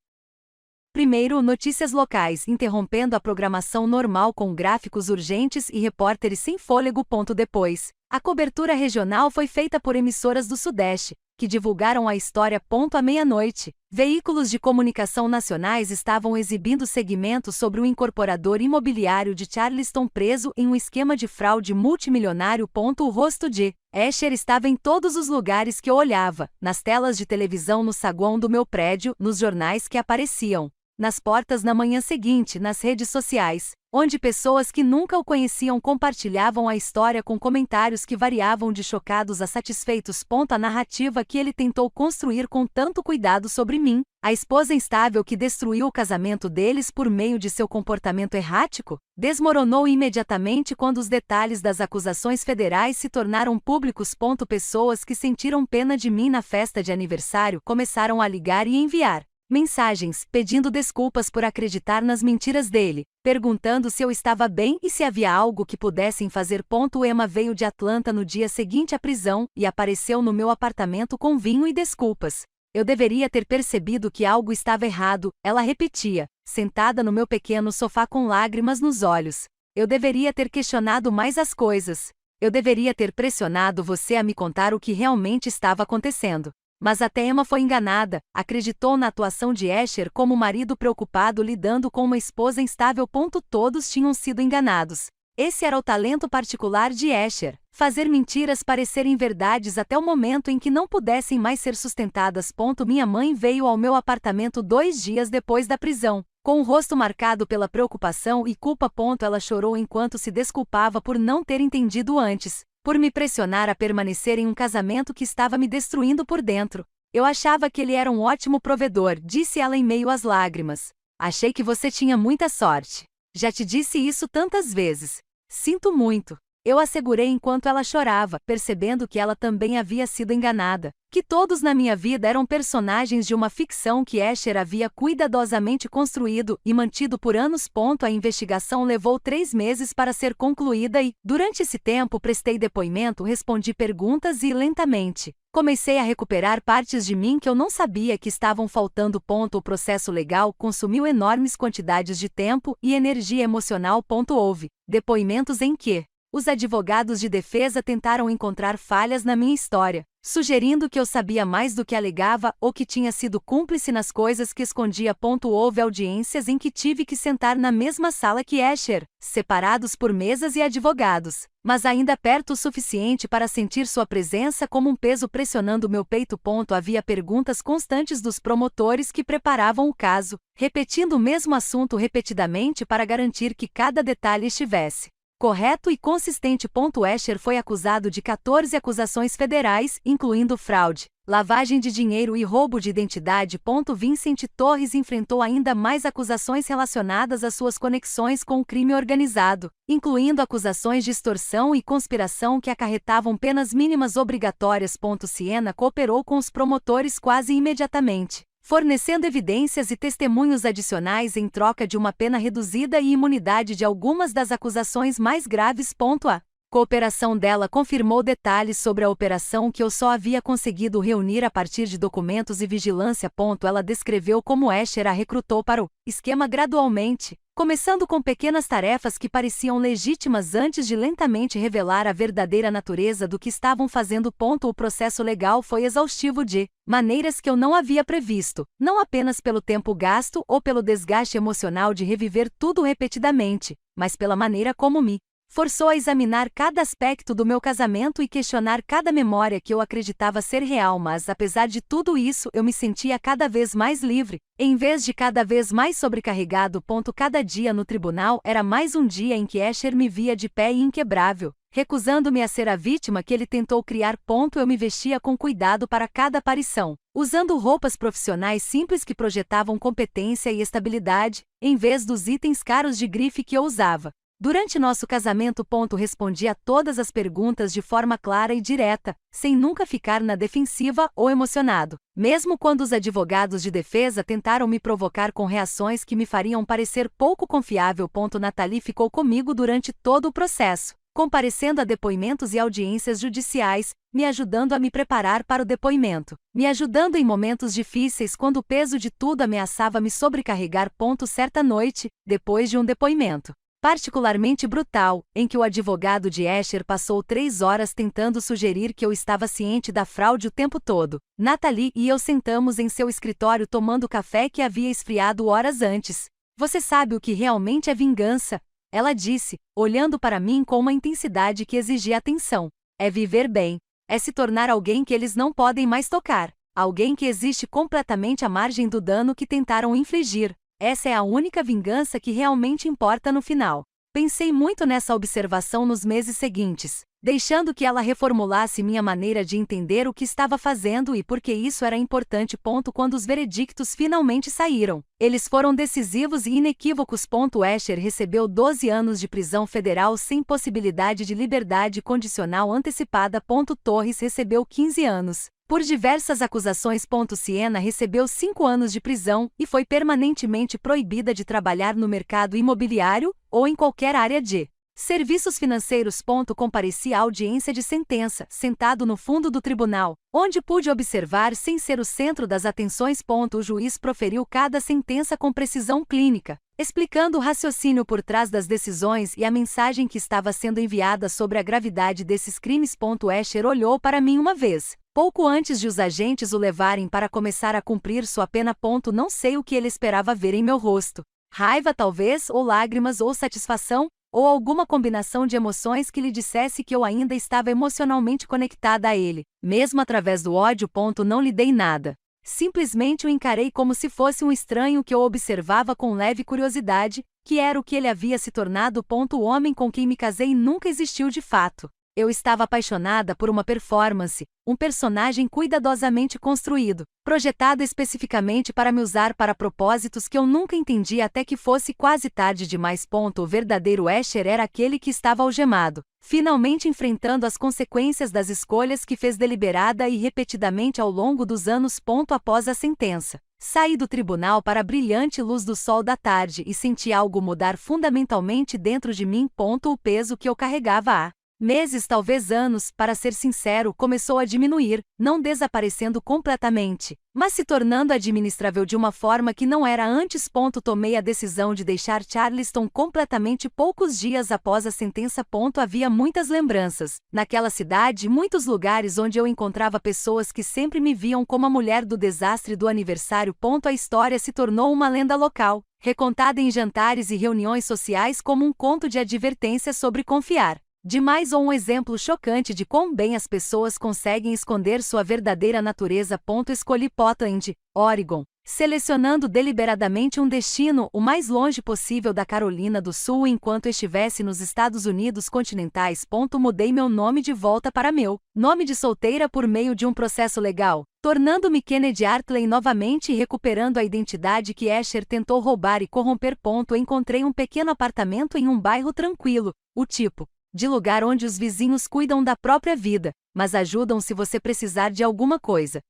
[SPEAKER 1] Primeiro, notícias locais, interrompendo a programação normal com gráficos urgentes e repórteres sem fôlego. Depois, a cobertura regional foi feita por emissoras do Sudeste, que divulgaram a história. À meia-noite, veículos de comunicação nacionais estavam exibindo segmentos sobre o incorporador imobiliário de Charleston preso em um esquema de fraude multimilionário. O rosto de Escher estava em todos os lugares que eu olhava, nas telas de televisão, no saguão do meu prédio, nos jornais que apareciam nas portas na manhã seguinte, nas redes sociais, onde pessoas que nunca o conheciam compartilhavam a história com comentários que variavam de chocados a satisfeitos. A narrativa que ele tentou construir com tanto cuidado sobre mim, a esposa instável que destruiu o casamento deles por meio de seu comportamento errático, desmoronou imediatamente quando os detalhes das acusações federais se tornaram públicos. Pessoas que sentiram pena de mim na festa de aniversário começaram a ligar e enviar mensagens, pedindo desculpas por acreditar nas mentiras dele, perguntando se eu estava bem e se havia algo que pudessem fazer. Emma veio de Atlanta no dia seguinte à prisão e apareceu no meu apartamento com vinho e desculpas. Eu deveria ter percebido que algo estava errado, ela repetia, sentada no meu pequeno sofá com lágrimas nos olhos. Eu deveria ter questionado mais as coisas. Eu deveria ter pressionado você a me contar o que realmente estava acontecendo. Mas até Emma foi enganada, acreditou na atuação de Asher como marido preocupado lidando com uma esposa instável. Todos tinham sido enganados. Esse era o talento particular de Asher, fazer mentiras parecerem verdades até o momento em que não pudessem mais ser sustentadas. Minha mãe veio ao meu apartamento 2 dias depois da prisão, com o rosto marcado pela preocupação e culpa. Ela chorou enquanto se desculpava por não ter entendido antes, por me pressionar a permanecer em um casamento que estava me destruindo por dentro. Eu achava que ele era um ótimo provedor, disse ela em meio às lágrimas. Achei que você tinha muita sorte. Já te disse isso tantas vezes. Sinto muito. Eu assegurei enquanto ela chorava, percebendo que ela também havia sido enganada, que todos na minha vida eram personagens de uma ficção que Asher havia cuidadosamente construído e mantido por anos. A investigação levou 3 meses para ser concluída e, durante esse tempo, prestei depoimento, respondi perguntas e, lentamente, comecei a recuperar partes de mim que eu não sabia que estavam faltando. O processo legal consumiu enormes quantidades de tempo e energia emocional. Houve depoimentos em que os advogados de defesa tentaram encontrar falhas na minha história, sugerindo que eu sabia mais do que alegava ou que tinha sido cúmplice nas coisas que escondia. Houve audiências em que tive que sentar na mesma sala que Asher, separados por mesas e advogados, mas ainda perto o suficiente para sentir sua presença como um peso pressionando meu peito. Havia perguntas constantes dos promotores que preparavam o caso, repetindo o mesmo assunto repetidamente para garantir que cada detalhe estivesse correto e consistente. Asher foi acusado de 14 acusações federais, incluindo fraude, lavagem de dinheiro e roubo de identidade. Vincent Torres enfrentou ainda mais acusações relacionadas às suas conexões com o crime organizado, incluindo acusações de extorsão e conspiração que acarretavam penas mínimas obrigatórias. Siena cooperou com os promotores quase imediatamente, fornecendo evidências e testemunhos adicionais em troca de uma pena reduzida e imunidade de algumas das acusações mais graves. A cooperação dela confirmou detalhes sobre a operação que eu só havia conseguido reunir a partir de documentos e vigilância. Ela descreveu como Asher a recrutou para o esquema gradualmente, começando com pequenas tarefas que pareciam legítimas antes de lentamente revelar a verdadeira natureza do que estavam fazendo. O processo legal foi exaustivo de maneiras que eu não havia previsto, não apenas pelo tempo gasto ou pelo desgaste emocional de reviver tudo repetidamente, mas pela maneira como me forçou a examinar cada aspecto do meu casamento e questionar cada memória que eu acreditava ser real. Mas apesar de tudo isso, eu me sentia cada vez mais livre, em vez de cada vez mais sobrecarregado. Cada dia no tribunal era mais um dia em que Asher me via de pé e inquebrável, recusando-me a ser a vítima que ele tentou criar. Eu me vestia com cuidado para cada aparição, usando roupas profissionais simples que projetavam competência e estabilidade, em vez dos itens caros de grife que eu usava. Durante nosso casamento. Respondi a todas as perguntas de forma clara e direta, sem nunca ficar na defensiva ou emocionado, mesmo quando os advogados de defesa tentaram me provocar com reações que me fariam parecer pouco confiável. Natalie ficou comigo durante todo o processo, comparecendo a depoimentos e audiências judiciais, me ajudando a me preparar para o depoimento, me ajudando em momentos difíceis quando o peso de tudo ameaçava me sobrecarregar. Certa noite, depois de um depoimento particularmente brutal, em que o advogado de Asher passou 3 horas tentando sugerir que eu estava ciente da fraude o tempo todo, Natalie e eu sentamos em seu escritório tomando café que havia esfriado horas antes. Você sabe o que realmente é vingança? Ela disse, olhando para mim com uma intensidade que exigia atenção. É viver bem. É se tornar alguém que eles não podem mais tocar. Alguém que existe completamente à margem do dano que tentaram infligir. Essa é a única vingança que realmente importa no final. Pensei muito nessa observação nos meses seguintes, deixando que ela reformulasse minha maneira de entender o que estava fazendo e por que isso era importante. Quando os veredictos finalmente saíram, eles foram decisivos e inequívocos. Escher recebeu 12 anos de prisão federal sem possibilidade de liberdade condicional antecipada. Torres recebeu 15 anos. Por diversas acusações. Siena recebeu 5 anos de prisão e foi permanentemente proibida de trabalhar no mercado imobiliário ou em qualquer área de serviços financeiros. Compareci à audiência de sentença, sentado no fundo do tribunal, onde pude observar sem ser o centro das atenções. O juiz proferiu cada sentença com precisão clínica, explicando o raciocínio por trás das decisões e a mensagem que estava sendo enviada sobre a gravidade desses crimes. Escher olhou para mim uma vez, pouco antes de os agentes o levarem para começar a cumprir sua pena. Não sei o que ele esperava ver em meu rosto. Raiva talvez, ou lágrimas, ou satisfação, ou alguma combinação de emoções que lhe dissesse que eu ainda estava emocionalmente conectada a ele. Mesmo através do ódio. Não lhe dei nada. Simplesmente o encarei como se fosse um estranho que eu observava com leve curiosidade, que era o que ele havia se tornado. O homem com quem me casei nunca existiu de fato. Eu estava apaixonada por uma performance, um personagem cuidadosamente construído, projetado especificamente para me usar para propósitos que eu nunca entendi até que fosse quase tarde demais. O verdadeiro Escher era aquele que estava algemado, finalmente enfrentando as consequências das escolhas que fez deliberada e repetidamente ao longo dos anos. Após a sentença, saí do tribunal para a brilhante luz do sol da tarde e senti algo mudar fundamentalmente dentro de mim. O peso que eu carregava há meses, talvez anos, para ser sincero, começou a diminuir, não desaparecendo completamente, mas se tornando administrável de uma forma que não era antes. Tomei a decisão de deixar Charleston completamente poucos dias após a sentença. Havia muitas lembranças, naquela cidade, muitos lugares onde eu encontrava pessoas que sempre me viam como a mulher do desastre do aniversário. A história se tornou uma lenda local, recontada em jantares e reuniões sociais como um conto de advertência sobre confiar demais ou um exemplo chocante de quão bem as pessoas conseguem esconder sua verdadeira natureza. Escolhi Portland, Oregon, selecionando deliberadamente um destino o mais longe possível da Carolina do Sul enquanto estivesse nos Estados Unidos continentais. Mudei meu nome de volta para meu nome de solteira por meio de um processo legal, tornando-me Kennedy Artley novamente e recuperando a identidade que Escher tentou roubar e corromper. Encontrei um pequeno apartamento em um bairro tranquilo, o tipo de lugar onde os vizinhos cuidam da própria vida, mas ajudam se você precisar de alguma coisa.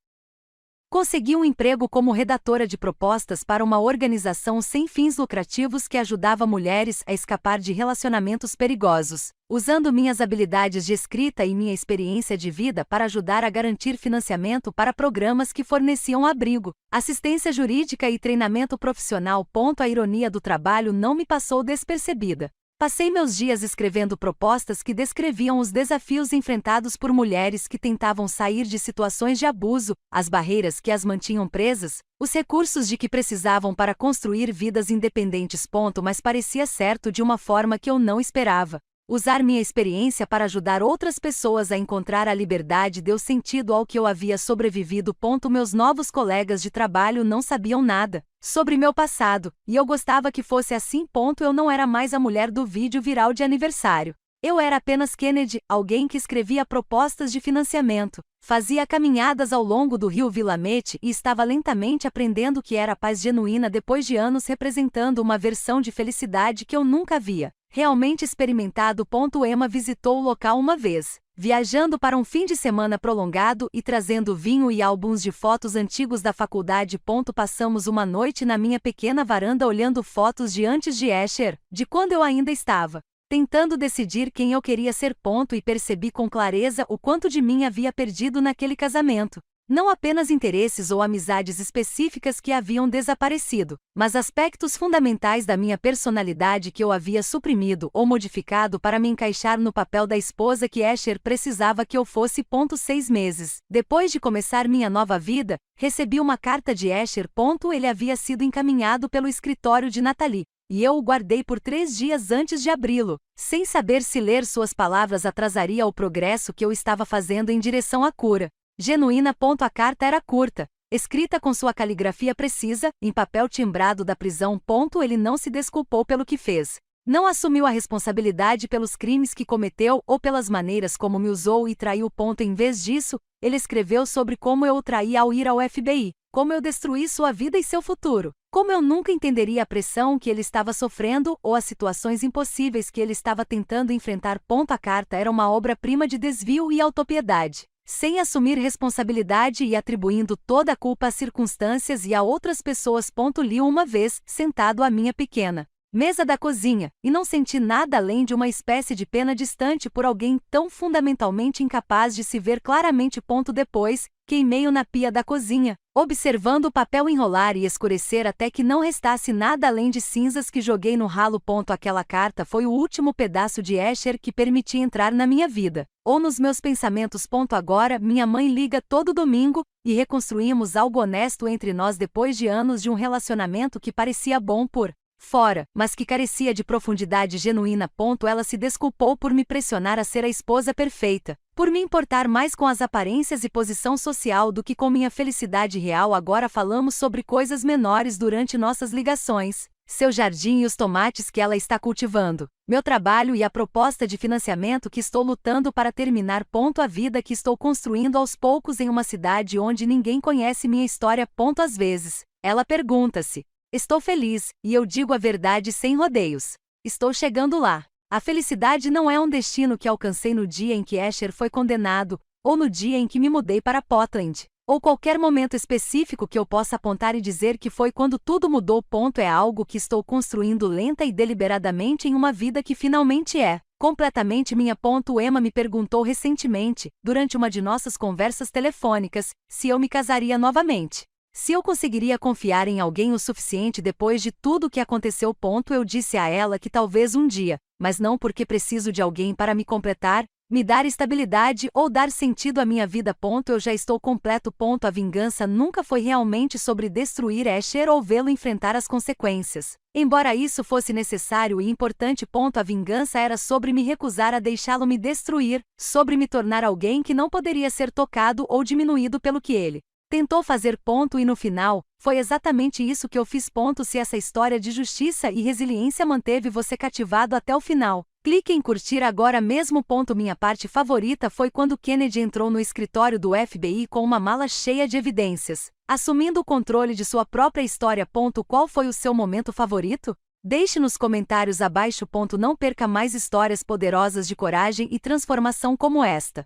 [SPEAKER 1] Consegui um emprego como redatora de propostas para uma organização sem fins lucrativos que ajudava mulheres a escapar de relacionamentos perigosos, usando minhas habilidades de escrita e minha experiência de vida para ajudar a garantir financiamento para programas que forneciam abrigo, assistência jurídica e treinamento profissional. A ironia do trabalho não me passou despercebida. Passei meus dias escrevendo propostas que descreviam os desafios enfrentados por mulheres que tentavam sair de situações de abuso, as barreiras que as mantinham presas, os recursos de que precisavam para construir vidas independentes. Mas parecia certo de uma forma que eu não esperava. Usar minha experiência para ajudar outras pessoas a encontrar a liberdade deu sentido ao que eu havia sobrevivido. Meus novos colegas de trabalho não sabiam nada sobre meu passado, e eu gostava que fosse assim. Eu não era mais a mulher do vídeo viral de aniversário. Eu era apenas Kennedy, alguém que escrevia propostas de financiamento, fazia caminhadas ao longo do rio Willamette e estava lentamente aprendendo o que era paz genuína depois de anos representando uma versão de felicidade que eu nunca havia realmente experimentado. Emma visitou o local uma vez, viajando para um fim de semana prolongado e trazendo vinho e álbuns de fotos antigos da faculdade. Passamos uma noite na minha pequena varanda olhando fotos de antes de Escher, de quando eu ainda estava tentando decidir quem eu queria ser. E percebi com clareza o quanto de mim havia perdido naquele casamento. Não apenas interesses ou amizades específicas que haviam desaparecido, mas aspectos fundamentais da minha personalidade que eu havia suprimido ou modificado para me encaixar no papel da esposa que Escher precisava que eu fosse. 6 meses depois de começar minha nova vida, recebi uma carta de Escher. Ele havia sido encaminhado pelo escritório de Natalie, e eu o guardei por 3 dias antes de abri-lo, sem saber se ler suas palavras atrasaria o progresso que eu estava fazendo em direção à cura genuína. A carta era curta, escrita com sua caligrafia precisa, em papel timbrado da prisão. Ele não se desculpou pelo que fez. Não assumiu a responsabilidade pelos crimes que cometeu ou pelas maneiras como me usou e traiu. Em vez disso, ele escreveu sobre como eu o traí ao ir ao FBI, como eu destruí sua vida e seu futuro, como eu nunca entenderia a pressão que ele estava sofrendo ou as situações impossíveis que ele estava tentando enfrentar. A carta era uma obra-prima de desvio e autopiedade, sem assumir responsabilidade e atribuindo toda a culpa às circunstâncias e a outras pessoas. Li uma vez, sentado à minha pequena mesa da cozinha, e não senti nada além de uma espécie de pena distante por alguém tão fundamentalmente incapaz de se ver claramente. Depois, queimei-o na pia da cozinha, observando o papel enrolar e escurecer até que não restasse nada além de cinzas que joguei no ralo. Aquela carta foi o último pedaço de Escher que permiti entrar na minha vida, ou nos meus pensamentos. Agora, minha mãe liga todo domingo, e reconstruímos algo honesto entre nós depois de anos de um relacionamento que parecia bom por fora, mas que carecia de profundidade genuína. Ela se desculpou por me pressionar a ser a esposa perfeita, por me importar mais com as aparências e posição social do que com minha felicidade real. Agora falamos sobre coisas menores durante nossas ligações: seu jardim e os tomates que ela está cultivando, meu trabalho e a proposta de financiamento que estou lutando para terminar. A vida que estou construindo aos poucos em uma cidade onde ninguém conhece minha história. Às vezes, ela pergunta-se: estou feliz, e eu digo a verdade sem rodeios. Estou chegando lá. A felicidade não é um destino que alcancei no dia em que Escher foi condenado, ou no dia em que me mudei para Portland, ou qualquer momento específico que eu possa apontar e dizer que foi quando tudo mudou. É algo que estou construindo lenta e deliberadamente em uma vida que finalmente é completamente minha. Emma me perguntou recentemente, durante uma de nossas conversas telefônicas, se eu me casaria novamente. Se eu conseguiria confiar em alguém o suficiente depois de tudo o que aconteceu. Eu disse a ela que talvez um dia, mas não porque preciso de alguém para me completar, me dar estabilidade ou dar sentido à minha vida. Eu já estou completo. A vingança nunca foi realmente sobre destruir Escher ou vê-lo enfrentar as consequências, embora isso fosse necessário e importante. A vingança era sobre me recusar a deixá-lo me destruir, sobre me tornar alguém que não poderia ser tocado ou diminuído pelo que ele tentou fazer. E no final, foi exatamente isso que eu fiz. Se essa história de justiça e resiliência manteve você cativado até o final, clique em curtir agora mesmo. Minha parte favorita foi quando Kennedy entrou no escritório do FBI com uma mala cheia de evidências, assumindo o controle de sua própria história. Qual foi o seu momento favorito? Deixe nos comentários abaixo. Não perca mais histórias poderosas de coragem e transformação como esta.